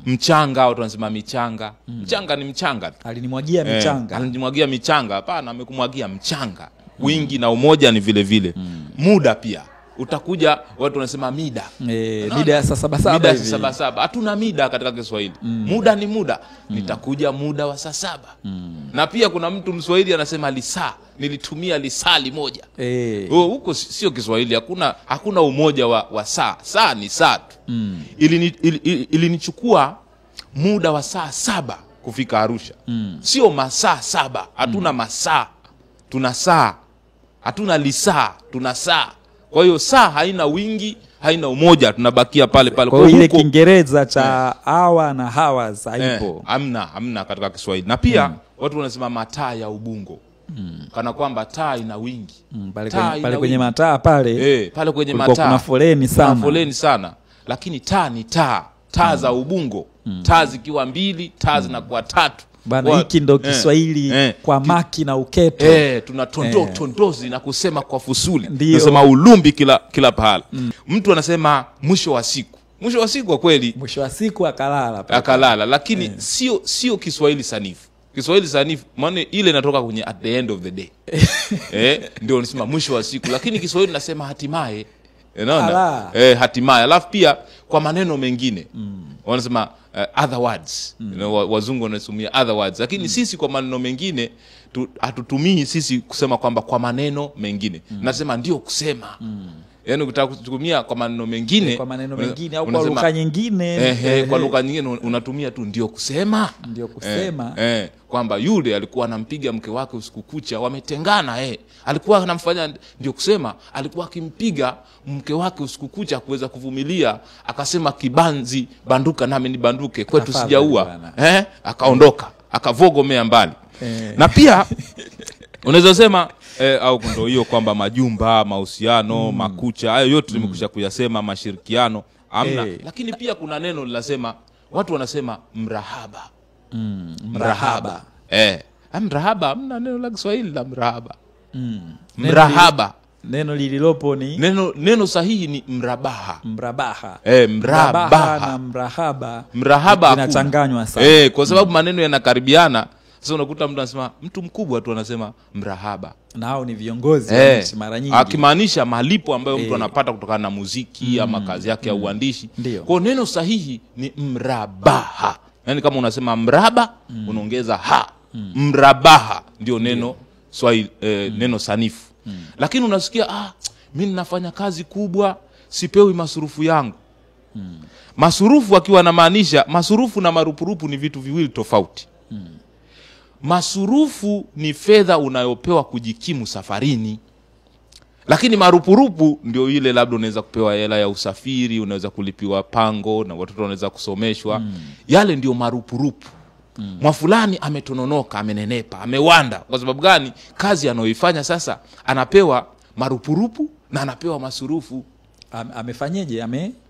Mchanga, watu wanasema michanga. Mchanga ni mchanga tu. Alinimwagia michanga. Alinimwagia michanga. Hapana, amekumwagia mchanga. Wingi na umoja ni vile vile. Muda pia. utakuja watu wanasema mida. Mida ya saa 7 mida ya saa 7. Hatuna mida katika Kiswahili. Muda ni muda. Nitakuja muda wa saa 7. Na pia kuna mtu Mswahili anasema lisaa, nilitumia lisali moja. Huko sio Kiswahili, hakuna umoja wa saa. Saa ni saa tu. Ilinichukua muda wa saa 7 kufika Arusha. Sio masaa 7. Hatuna masaa. Tuna saa. Hatuna lisaa, tuna saa. Kwa hiyo saa haina wingi, haina umoja, tunabakia pale pale. Kwa ile Kiingereza cha hour na hours haipo. Hamna katika Kiswahili. Na pia watu wanasema mataa ya Ubungo. Kana kwamba taa ina wingi. Pale kwenye mataa pale. Pale kwenye mataa kuna foleni sana. Kuna foleni sana. Lakini taa ni taa. Taa za Ubungo. Taa zikiwa 2, taa zinakuwa 3. Bana, hiki ndo Kiswahili kwa maki na uketo. Tuna tondozi na kusema kwa fusuli. Nasema ulumbi kila pahala. Mtu anasema mwisho wa siku. Mwisho wa siku kwa kweli. Mwisho wa siku akalala. Akalala, lakini sio Kiswahili sanifu. Kiswahili sanifu maana ile inatoka kwenye at the end of the day. Ndio unasema mwisho wa siku, lakini Kiswahili nasema hatimaye. Unaona? Hatimaye. Alafu pia kwa maneno mengine wanasema other words. Wazungu wanatumia other words, lakini sisi kwa maneno mengine hatutumii sisi kusema kwamba kwa maneno mengine. Nasema ndio kusema. Yaani ukitaka kutumia kwa maneno mengine, au kwa lugha nyingine, kwa lugha nyingine unatumia tu ndio kusema. Ndio kusema. Kwamba yule alikuwa anampiga mke wake usiku kucha, wametengana. Alikuwa anamfanya ndio kusema, alikuwa akimpiga mke wake usiku kucha kuweza kuvumilia, akasema kibanzi banduka nami ni banduke, kwetu sijaua. Akaondoka, akavogomea mbali. Na pia unaweza sema au ndio hiyo kwamba majumba, mahusiano, makucha, hayo yote tumekusha kuyasema, mashirikiano, amna. Lakini pia kuna neno linasema, watu wanasema mrahaba. Mrahaba. Mrahaba, hamna neno la Kiswahili la mrahaba. Mrahaba. Neno lililopo ni neno sahihi ni mrabaha. Mrabaha. Mrabaha na mrahaba. Mrahaba inachanganywa sana. Kwa sababu maneno yanakaribiana. Sasa unakuta mtu anasema, mtu mkubwa tu anasema mrahaba. Na hao ni viongozi mara nyingi. Akimaanisha malipo ambayo mtu anapata kutokana na muziki ama kazi yake ya uandishi. Kwa neno sahihi ni mrabaha. Yaani kama unasema mraba, unaongeza ha. Mrabaha ndio neno Swahili, neno sanifu. Lakini unasikia mimi ninafanya kazi kubwa, sipewi masurufu yangu. Masurufu akiwa anamaanisha, masurufu na marupurupu ni vitu viwili tofauti. Masurufu ni fedha unayopewa kujikimu safarini. Lakini marupurupu ndio ile labda unaweza kupewa hela ya usafiri, unaweza kulipiwa pango na watoto wanaweza kusomeshwa. Yale ndio marupurupu. Mwafulani ametononoka, amenenepa, amewanda. Kwa sababu gani? Kazi anayoifanya sasa anapewa marupurupu na anapewa masurufu. Amefanyeje?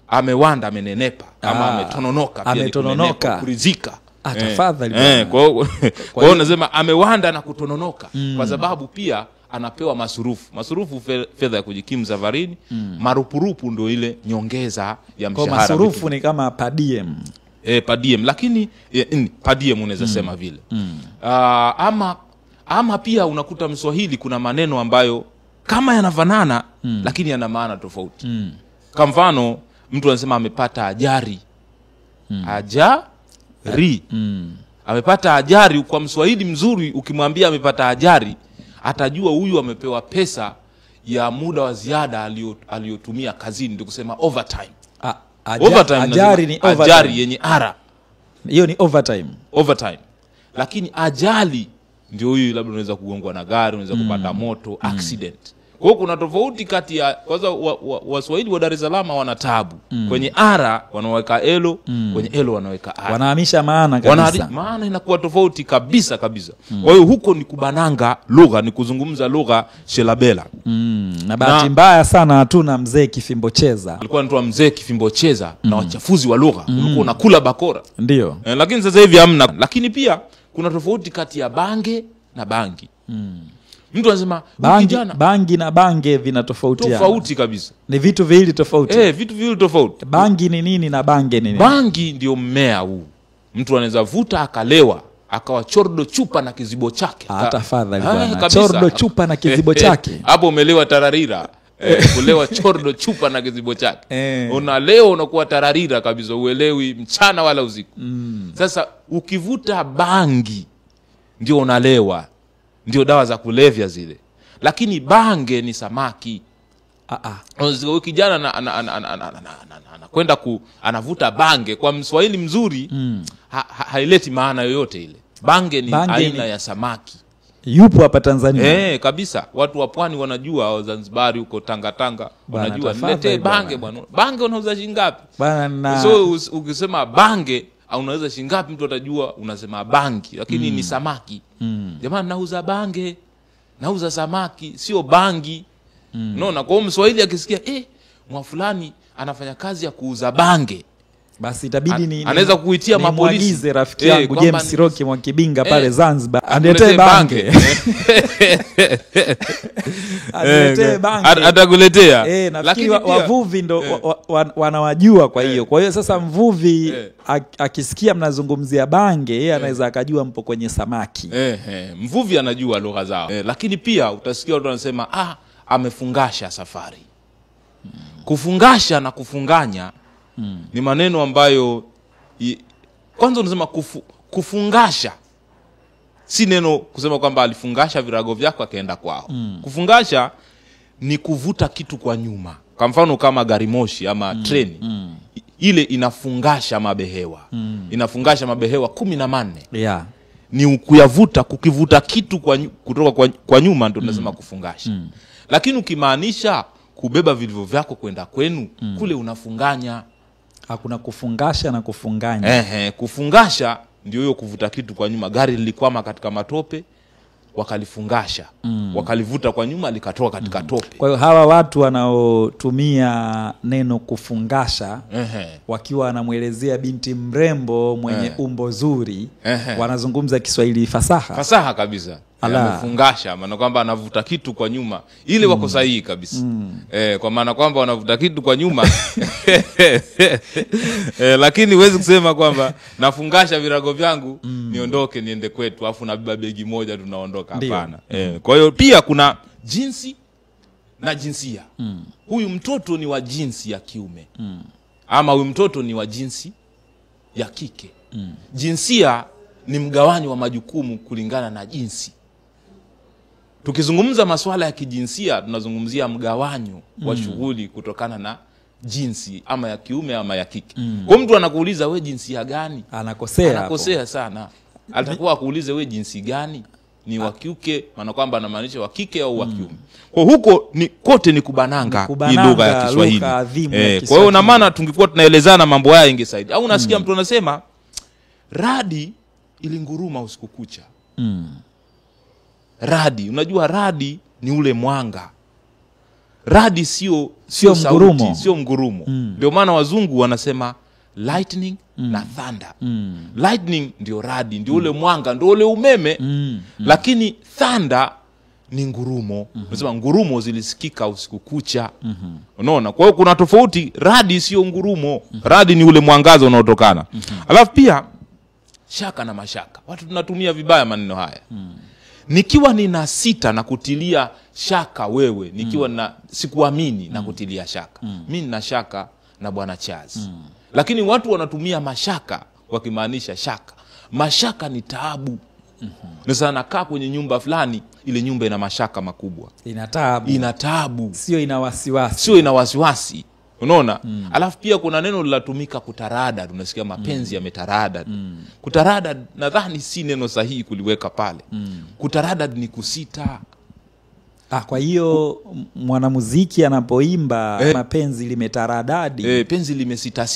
Amewanda, amenenepa, ama ametononoka, ametononoka, kurizika. Tafadhali. Kwa hiyo unasema amewanda na kutononoka kwa sababu pia anapewa masurufu. Masurufu fedha ya kujikimu safarini. Marupurupu ndio ile nyongeza ya mshahara. Kwa masurufu ni kama per diem. Per diem, lakini per diem unaweza sema vile. Ama pia unakuta Mswahili kuna maneno ambayo kama yanafanana lakini yana maana tofauti. Kwa mfano mtu anasema amepata ajali. Ajali. Amepata ajali. Kwa Mswahili mzuri ukimwambia amepata ajali, atajua huyu amepewa pesa ya muda wa ziada aliyotumia kazini, ndio kusema overtime. Ajali ni overtime. Ajali yenye ara. Hiyo ni overtime. Overtime. Lakini ajali ndio huyu labda unaweza kugongwa na gari, unaweza kupata moto, accident. Kwa hiyo kuna tofauti kati ya kwanza Waswahili wa Dar es Salaam wana taabu. Kwenye ara wanaweka elo, kwenye elo wanaweka ara. Wanahamisha maana kabisa. Maana inakuwa tofauti kabisa. Kwa hiyo huko ni kubananga lugha, ni kuzungumza lugha shelabela. Na bahati mbaya sana hatuna mzee Kifimbo Cheza. Alikuwa anaitwa mzee Kifimbo Cheza na wachafuzi wa lugha. Ulikuwa unakula bakora. Ndio. Lakini sasa hivi hamna. Lakini pia kuna tofauti kati ya bange na bangi. Mtu anasema bangi na bange vinatofautiana. Tofauti kabisa. Ni vitu viwili tofauti. Vitu viwili tofauti. Bangi ni nini na bange ni nini? Bangi ndio mmea huu. Mtu anaweza vuta akalewa, akawa chordo chupa na kizibo chake. Tafadhali bwana. Chordo chupa na kizibo chake. Hapo umelewa tararira. kulewa chordo chupa na kizibo chake. Leo unakuwa tararira kabisa, uelewi mchana wala usiku. Sasa ukivuta bangi ndio unalewa, ndio dawa za kulevya zile. Lakini bange ni samaki. Kijana anakwenda anavuta bange, kwa Mswahili mzuri haileti maana yoyote ile. Bange ni aina ya samaki. Yupo hapa Tanzania. Kabisa. Watu wa pwani wanajua, Zanzibar huko Tanga wanajua. Niletee bange bwana. Bange unauza shilingi ngapi? So ukisema bange au unaweza shilingi ngapi, mtu atajua unasema bangi, lakini ni samaki. Jamani, nauza bange, nauza samaki, sio bangi. Unaona, kwa Mswahili akisikia mwa fulani anafanya kazi ya kuuza bange, basi itabidi anaweza kuitia mapolisi. Muagize rafiki yangu James Roki mwa Kibinga pale Zanzibar andetee bange. Andetee bange. Atakuletea. Lakini wavuvi ndo wanawajua, kwa hiyo sasa mvuvi akisikia mnazungumzia bange, yeye anaweza akajua mpo kwenye samaki. Mvuvi anajua lugha zao. Lakini pia utasikia watu wanasema amefungasha safari. Kufungasha na kufunganya ni maneno ambayo kwanza unasema kufungasha si neno kusema kwamba alifungasha virago vyako akaenda kwao. Kufungasha ni kuvuta kitu kwa nyuma. Kwa mfano kama gari moshi ama treni, ile inafungasha mabehewa. Inafungasha mabehewa 14. Ni kuyavuta, kukivuta kitu kutoka kwa nyuma, ndio tunasema kufungasha. Lakini ukimaanisha kubeba vilivyo vyako kwenda kwenu, kule unafunganya. Hakuna kufungasha na kufunganya. Kufungasha ndio hiyo kuvuta kitu kwa nyuma. Gari lilikwama katika matope, wakalifungasha. Wakalivuta kwa nyuma likatoka katika tope. Kwa hiyo hawa watu wanaotumia neno kufungasha wakiwa wanamuelezea binti mrembo mwenye umbo zuri, wanazungumza Kiswahili fasaha. Fasaha kabisa. Anafungasha maana kwamba anavuta kitu kwa nyuma. Ile wako sahihi kabisa. Kwa maana kwamba wanavuta kitu kwa nyuma. Lakini huwezi kusema kwamba nafungasha virago vyangu niondoke niende kwetu afu nabeba begi moja tunaondoka. Hapana. Kwa hiyo pia kuna jinsi na jinsia. Huyu mtoto ni wa jinsi ya kiume. Ama huyu mtoto ni wa jinsi ya kike. Jinsia ni mgawanyo wa majukumu kulingana na jinsi. Tukizungumza masuala ya kijinsia tunazungumzia mgawanyo wa shughuli kutokana na jinsi, ama ya kiume ama ya kike. Kwa mtu anakuuliza we jinsia gani, anakosea sana. Atakuwa akuulize we jinsi gani, ni wa kike, maana kwamba anamaanisha wa kike au wa kiume. Kwa huko ni kote ni kubananga hii lugha ya Kiswahili. Kwa hiyo na maana tungekuwa tunaelezana mambo haya ingesaidia. Au unasikia mtu anasema radi ilinguruma usiku kucha. Radi, unajua radi ni ule mwanga. Radi sio mgurumo, sio mgurumo. Ndio maana wazungu wanasema lightning na thunder. Lightning ndio radi, ndio ule mwanga, ndio ule umeme. Lakini thunder ni ngurumo. Unasema ngurumo zilisikika usiku kucha. Unaona? Kwa hiyo kuna tofauti. Radi sio ngurumo. Radi ni ule mwangaza unaotokana. Alafu pia shaka na mashaka. Watu tunatumia vibaya maneno haya. Nikiwa nina sita na kutilia shaka wewe, nikiwa na sikuamini na kutilia shaka. Mimi nina shaka na Bwana Charles. Lakini watu wanatumia mashaka wakimaanisha shaka. Mashaka ni taabu. Nisa nakaa kwenye nyumba fulani, ile nyumba ina mashaka makubwa. Ina taabu. Sio ina wasiwasi. Unaona? Alafu pia kuna neno lilatumika kutarada. Tunasikia mapenzi yametarada. Kutarada nadhani si neno sahihi kuliweka pale. Kutarada ni kusita. Kwa hiyo mwanamuziki anapoimba mapenzi limetaradadi, penzi limesita.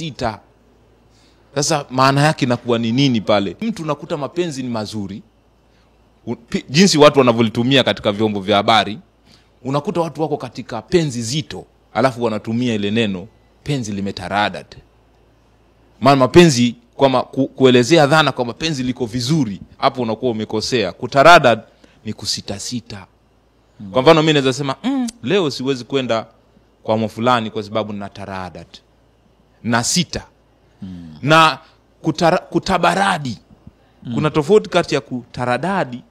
Sasa maana yake inakuwa ni nini pale? Mtu unakuta mapenzi ni mazuri. Jinsi watu wanavyolitumia katika vyombo vya habari, unakuta watu wako katika penzi zito, alafu wanatumia ile neno penzi limetarada. Maana mapenzi kwa kuelezea dhana kwa mapenzi liko vizuri, hapo unakuwa umekosea. Kutarada ni kusita. Kwa mfano mimi naweza sema leo siwezi kwenda kwa mwa fulani kwa sababu nina tarada. Na sita. Na kutabaradi. Kuna tofauti kati ya kutaradadi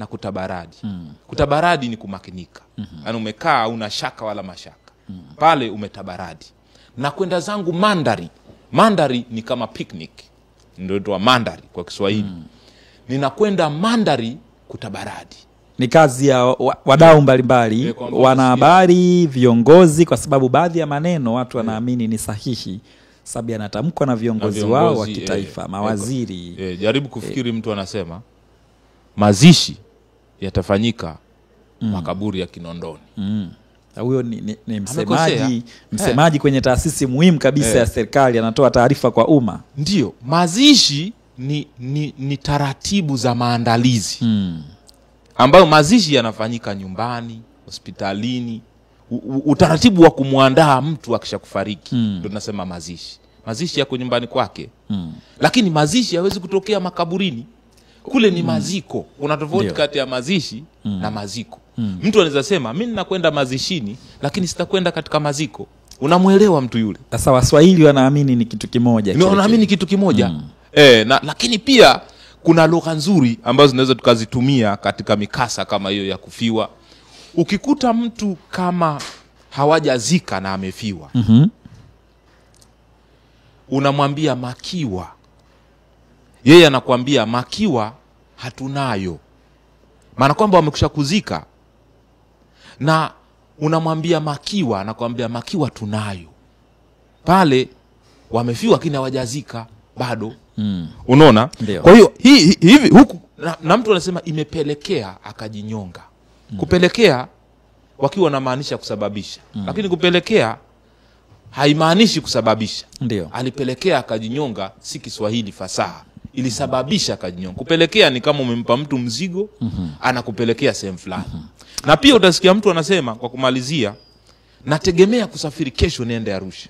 na kutabaradi. Kutabaradi ni kumakinika. Yaani umekaa una shaka wala mashaka. Pale umetabaradi. Na kwenda zangu mandari. Mandari ni kama picnic. Ndio inaitwa mandari kwa Kiswahili. Ninakwenda mandari kutabaradi. Ni kazi ya wadau mbalimbali, wanahabari, viongozi, kwa sababu baadhi ya maneno watu wanaamini ni sahihi sababu yanatamkwa na viongozi wao wa kitaifa, mawaziri. Jaribu kufikiri mtu anasema mazishi yatafanyika makaburi ya Kinondoni. Huyo ni msemaji kwenye taasisi muhimu kabisa ya serikali, anatoa taarifa kwa umma. Ndio, mazishi ni taratibu za maandalizi. Ambayo mazishi yanafanyika nyumbani, hospitalini, utaratibu wa kumuandaa mtu akishakufariki. Ndio tunasema mazishi. Mazishi yako nyumbani kwake. Lakini mazishi hawezi kutokea makaburini. Kule ni maziko. Kuna tofauti kati ya mazishi na maziko. Mtu anaweza sema mimi ninakwenda mazishini lakini sitakwenda katika maziko. Unamuelewa mtu yule? Sasa Waswahili wanaamini ni kitu kimoja. Wanaamini kitu kimoja. Lakini pia kuna lugha nzuri ambazo tunaweza tukazitumia katika mikasa kama hiyo ya kufiwa. Ukikuta mtu kama hawajazika na amefiwa, unamwambia makiwa. Yeye anakuambia makiwa hatunayo. Maana kwamba wamekusha kuzika. Na unamwambia makiwa, anakuambia makiwa tunayo. Pale wamefiwa lakini hawajazika bado. Unaona? Kwa hiyo hivi huku na mtu anasema imepelekea akajinyonga. Kupelekea wakiwa na maanisha kusababisha. Lakini kupelekea haimaanishi kusababisha. Alipelekea akajinyonga si Kiswahili fasaha. Ilisababisha akajinyonga. Kupelekea ni kama umempa mtu mzigo, anakupelekea sehemu fulani. Na pia utasikia mtu anasema kwa kumalizia, nategemea kusafiri kesho niende Arusha.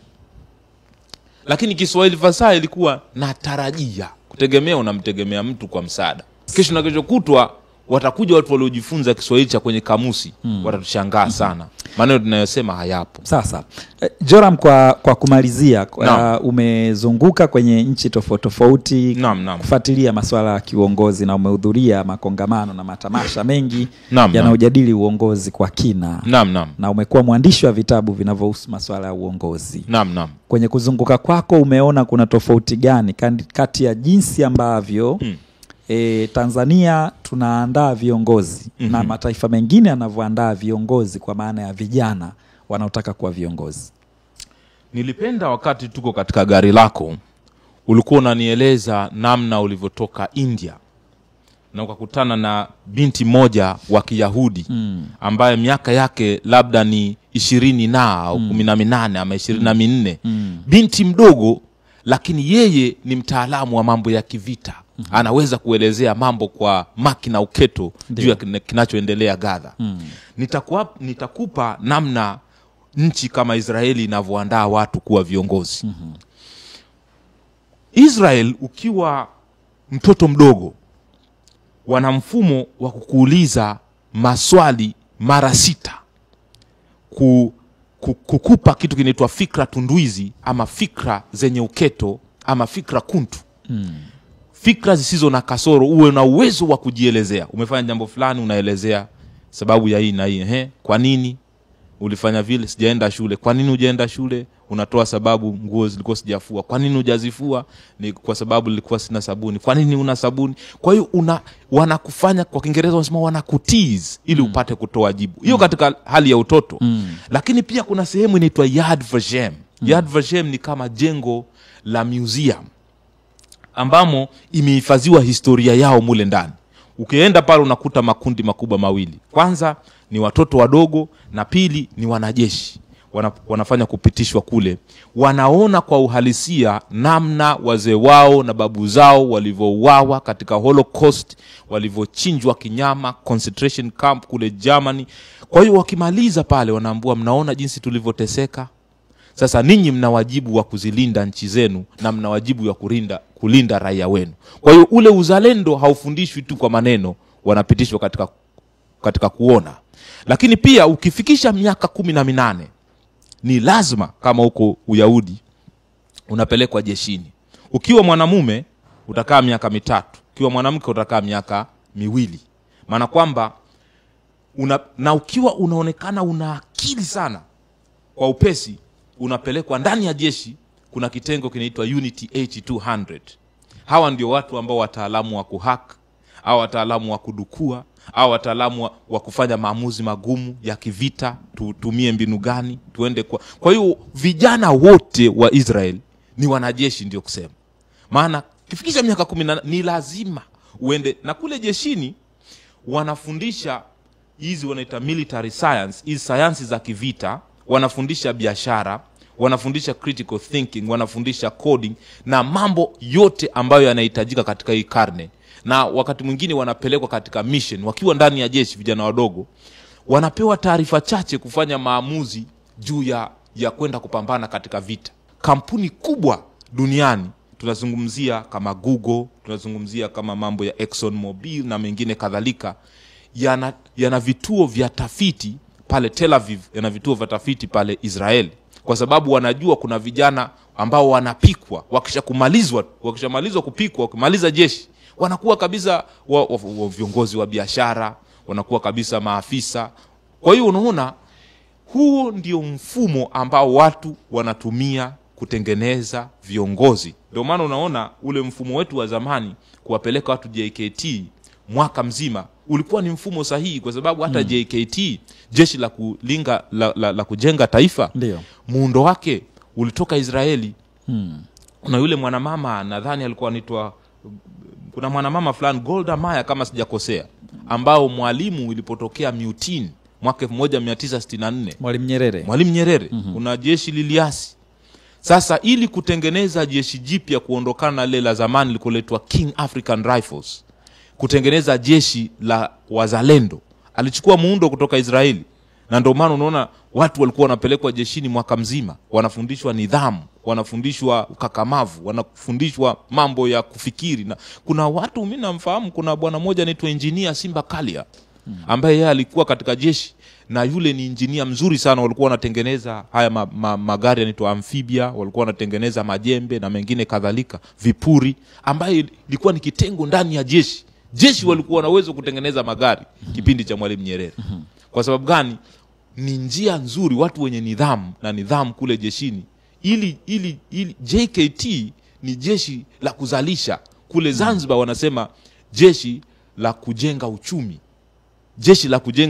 Lakini Kiswahili fasaha ilikuwa natarajia. Kutegemea unamtegemea mtu kwa msaada. Kesho na kesho kutwa watakuja watu waliojifunza Kiswahili cha kwenye kamusi, watatushangaa sana. Maneno tunayosema hayapo. Sasa Joram, kwa kumalizia, umezunguka kwenye nchi tofauti tofauti kufuatilia masuala ya kiuongozi na umehudhuria makongamano na matamasha mengi yanayojadili uongozi kwa kina. Na umekuwa mwandishi wa vitabu vinavyohusu masuala ya uongozi. Kwenye kuzunguka kwako umeona kuna tofauti gani kati ya jinsi ambavyo Tanzania tunaandaa viongozi na mataifa mengine yanavyoandaa viongozi kwa maana ya vijana wanaotaka kuwa viongozi? Nilipenda wakati tuko katika gari lako ulikuwa unanieleza namna ulivyotoka India na ukakutana na binti moja wa Kiyahudi ambaye miaka yake labda ni 20 au 18 ama 24. Binti mdogo, lakini yeye ni mtaalamu wa mambo ya kivita. Anaweza kuelezea mambo kwa maki na uketo juu ya kinachoendelea Gaza. Nitakupa namna nchi kama Israeli inavyoandaa watu kuwa viongozi. Israel ukiwa mtoto mdogo, wana mfumo wa kukuuliza maswali mara 6 kukupa kitu kinaitwa fikra tunduizi ama fikra zenye uketo ama fikra kuntu. Fikra zisizo na kasoro, uwe na uwezo wa kujielezea. Umefanya jambo fulani, unaelezea sababu ya hii na hii. Kwa nini ulifanya vile? Sijaenda shule. Kwa nini hujaenda shule? Unatoa sababu, nguo zilikuwa sijafua. Kwa nini hujazifua? Ni kwa sababu nilikuwa sina sabuni. Kwa nini una sabuni? Kwa hiyo wanakufanya, kwa Kiingereza wanasema wanakutease ili upate kutoa jibu. Hiyo katika hali ya utoto. Lakini pia kuna sehemu inaitwa Yad Vashem. Yad Vashem ni kama jengo la museum ambamo imehifadhiwa historia yao mule ndani. Ukienda pale unakuta makundi makubwa mawili. Kwanza ni watoto wadogo na pili ni wanajeshi. Wanafanya kupitishwa kule. Wanaona kwa uhalisia namna wazee wao na babu zao walivyouawa katika Holocaust, walivyochinjwa kinyama, concentration camp kule Germany. Kwa hiyo wakimaliza pale wanaambua, mnaona jinsi tulivyoteseka? Sasa ninyi mna wajibu wa kuzilinda nchi zenu na mna wajibu wa kulinda raia wenu. Kwa hiyo ule uzalendo haufundishwi tu kwa maneno, wanapitishwa katika kuona. Lakini pia ukifikisha miaka 18 ni lazima, kama huko Uyahudi, unapelekwa jeshini. Ukiwa mwanamume utakaa miaka 3, ukiwa mwanamke utakaa miaka 2. Maana kwamba na ukiwa unaonekana una akili sana, kwa upesi unapelekwa ndani ya jeshi. Kuna kitengo kinaitwa Unity 8200. Hawa ndio watu ambao wataalamu wa kuhack, au wataalamu wa kudukua, au wataalamu wa kufanya maamuzi magumu ya kivita. Tutumie mbinu gani, tuende kwa hiyo vijana wote wa Israel ni wanajeshi, ndio kusema. Maana kifikisha miaka 18 ni lazima uende. Na kule jeshini wanafundisha hizi wanaita military science, hizi sayansi za kivita, wanafundisha biashara, wanafundisha critical thinking, wanafundisha coding na mambo yote ambayo yanahitajika katika hii karne. Na wakati mwingine wanapelekwa katika mission wakiwa ndani ya jeshi. Vijana wadogo wanapewa taarifa chache kufanya maamuzi juu ya kwenda kupambana katika vita. Kampuni kubwa duniani tunazungumzia kama Google, tunazungumzia kama mambo ya Exxon Mobil na mengine kadhalika, yana vituo vya tafiti pale Tel Aviv, yana vituo vya tafiti pale Israeli, kwa sababu wanajua kuna vijana ambao wanapikwa. Wakishamalizwa kupikwa, wakimaliza jeshi, wanakuwa kabisa viongozi wa biashara, wanakuwa kabisa maafisa. Kwa hiyo unaona, huo ndio mfumo ambao watu wanatumia kutengeneza viongozi. Ndio maana unaona ule mfumo wetu wa zamani kuwapeleka watu JKT mwaka mzima ulikuwa ni mfumo sahihi, kwa sababu hata JKT, jeshi la kulinga la kujenga taifa, ndio muundo wake ulitoka Israeli. Kuna yule mwanamama, nadhani alikuwa anaitwa, kuna mwanamama fulani Golda Meir kama sijakosea, ambao mwalimu ilipotokea mutiny mwaka 1964, Mwalimu Nyerere, kuna jeshi liliasi. Sasa ili kutengeneza jeshi jipya kuondokana na lile la zamani lilikoletwa King African Rifles, kutengeneza jeshi la wazalendo, alichukua muundo kutoka Israeli. Na ndio maana unaona watu walikuwa wanapelekwa jeshini mwaka mzima, wanafundishwa nidhamu, wanafundishwa ukakamavu, wanafundishwa mambo ya kufikiri. Na kuna watu mimi namfahamu, kuna bwana mmoja anaitwa Engineer Simba Kalia, ambaye yeye alikuwa katika jeshi, na yule ni engineer mzuri sana. Walikuwa wanatengeneza haya magari yanaitwa amphibia, walikuwa wanatengeneza majembe na mengine kadhalika, vipuri, ambaye ilikuwa ni kitengo ndani ya jeshi walikuwa na uwezo kutengeneza magari kipindi cha Mwalimu Nyerere. Kwa sababu gani? Ni njia nzuri, watu wenye nidhamu kule jeshini. Ili JKT ni jeshi la kuzalisha. Kule Zanzibar wanasema jeshi la kujenga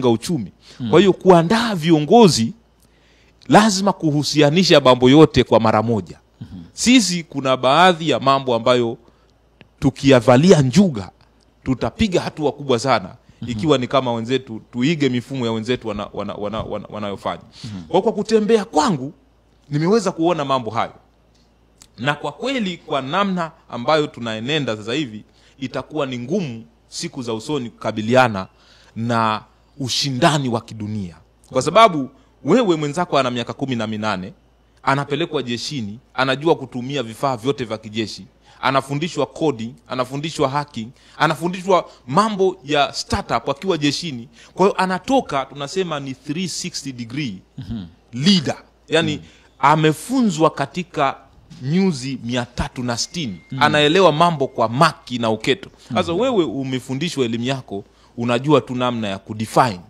uchumi. Kwa hiyo kuandaa viongozi lazima kuhusianisha mambo yote kwa mara moja. Sisi kuna baadhi ya mambo ambayo tukiyavalia njuga tutapiga hatua kubwa sana, ikiwa ni kama wenzetu tuige mifumo ya wenzetu wanayofanya. Kwa kutembea kwangu nimeweza kuona mambo hayo, na kwa kweli kwa namna ambayo tunaenenda sasa hivi itakuwa ni ngumu siku za usoni kukabiliana na ushindani wa kidunia. Kwa sababu wewe mwenzako ana miaka 18, anapelekwa jeshini, anajua kutumia vifaa vyote vya kijeshi, anafundishwa coding, anafundishwa hacking, anafundishwa mambo ya startup akiwa jeshini. Kwa hiyo anatoka, tunasema ni 360 degree leader. Yani amefunzwa katika nyuzi 360. Anaelewa mambo kwa maki na uketo. Sasa wewe umefundishwa elimu yako, unajua tu namna ya kudefine,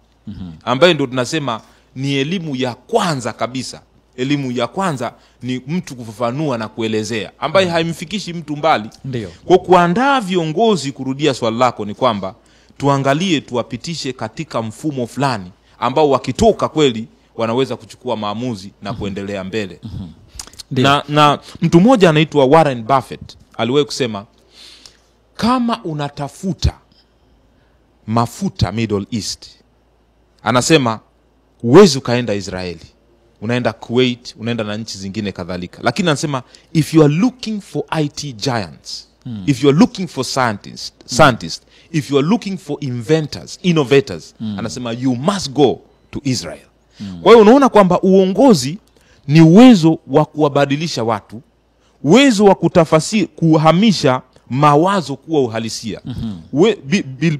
ambayo ndio tunasema ni elimu ya kwanza kabisa. Elimu ya kwanza ni mtu kufafanua na kuelezea, ambaye haimfikishi mtu mbali. Ndio. Kwa kuandaa viongozi, kurudia swali lako, ni kwamba tuangalie, tuwapitishe katika mfumo fulani ambao wakitoka kweli wanaweza kuchukua maamuzi na kuendelea mbele. Na mtu mmoja anaitwa Warren Buffett aliwahi kusema, kama unatafuta mafuta Middle East, anasema huwezi ukaenda Israeli, unaenda Kuwait, unaenda na nchi zingine kadhalika. Lakini anasema if you are looking for IT giants, if you are looking for scientists, if you are looking for innovators, anasema you must go to Israel. Kwa hiyo unaona kwamba uongozi ni uwezo wa kuwabadilisha watu, uwezo wa kutafasiri, kuhamisha mawazo kuwa uhalisia.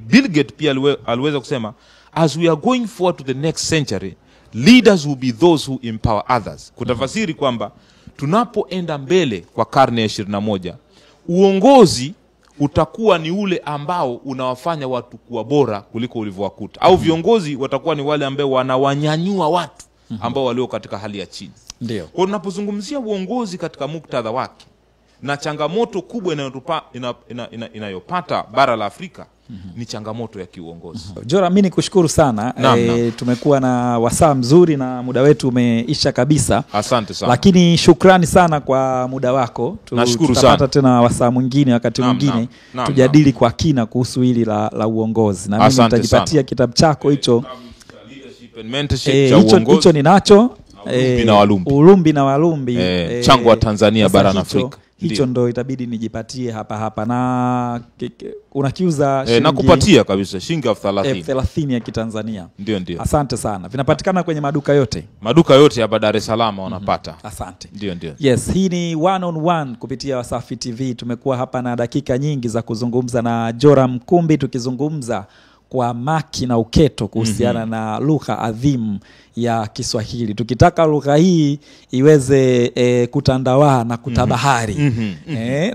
Bill Gates pia aliweza kusema, as we are going forward to the next century, leaders will be those who empower others. Kutafasiri kwamba tunapoenda mbele kwa karne ya 21, uongozi utakuwa ni ule ambao unawafanya watu kuwa bora kuliko ulivyowakuta. Au viongozi watakuwa ni wale ambao wanawanyanyua watu ambao walio katika hali ya chini. Ndio. Kwa tunapozungumzia uongozi katika muktadha wake na changamoto kubwa inayopata bara la Afrika ni changamoto ya kiuongozi. Jora, mimi nikushukuru sana. Tumekuwa na wasaa mzuri na muda wetu umeisha kabisa. Asante sana. Lakini shukrani sana kwa muda wako. Nashukuru sana. Tutapata tena wasaa mwingine wakati mwingine tujadili kwa kina kuhusu hili la uongozi. Na mimi nitajipatia kitabu chako hicho. Hicho ninacho. Ulumbi na Walumbi. Chango wa Tanzania barani Afrika. Hicho ndo itabidi nijipatie hapa na unakiuza nakupatia kabisa shilingi 30 ya Kitanzania. Ndio. Asante sana. Vinapatikana kwenye maduka yote. Maduka yote hapa Dar es Salaam wanapata. Asante. Ndio. Yes, hii ni One on One kupitia Wasafi TV. Tumekuwa hapa na dakika nyingi za kuzungumza na Joram Mkumbi, tukizungumza kwa maki na uketo kuhusiana na lugha adhimu ya Kiswahili. Tukitaka lugha hii iweze kutandawaa na kutabahari.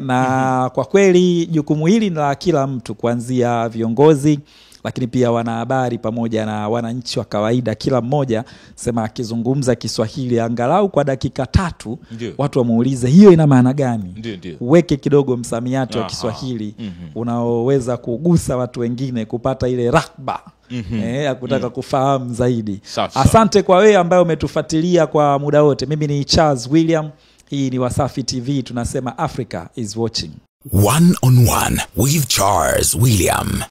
Na kwa kweli jukumu hili ni la kila mtu, kuanzia viongozi lakini pia wanahabari pamoja na wananchi wa kawaida. Kila mmoja sema akizungumza Kiswahili angalau kwa dakika 3 watu wamuulize hiyo ina maana gani. Uweke kidogo msamiati wa Kiswahili unaoweza kugusa watu wengine kupata ile rahba ya kutaka kufahamu zaidi. Asante kwa wewe ambaye umetufuatilia kwa muda wote. Mimi ni Charles William. Hii ni Wasafi TV, tunasema Africa is watching. One on One with Charles William.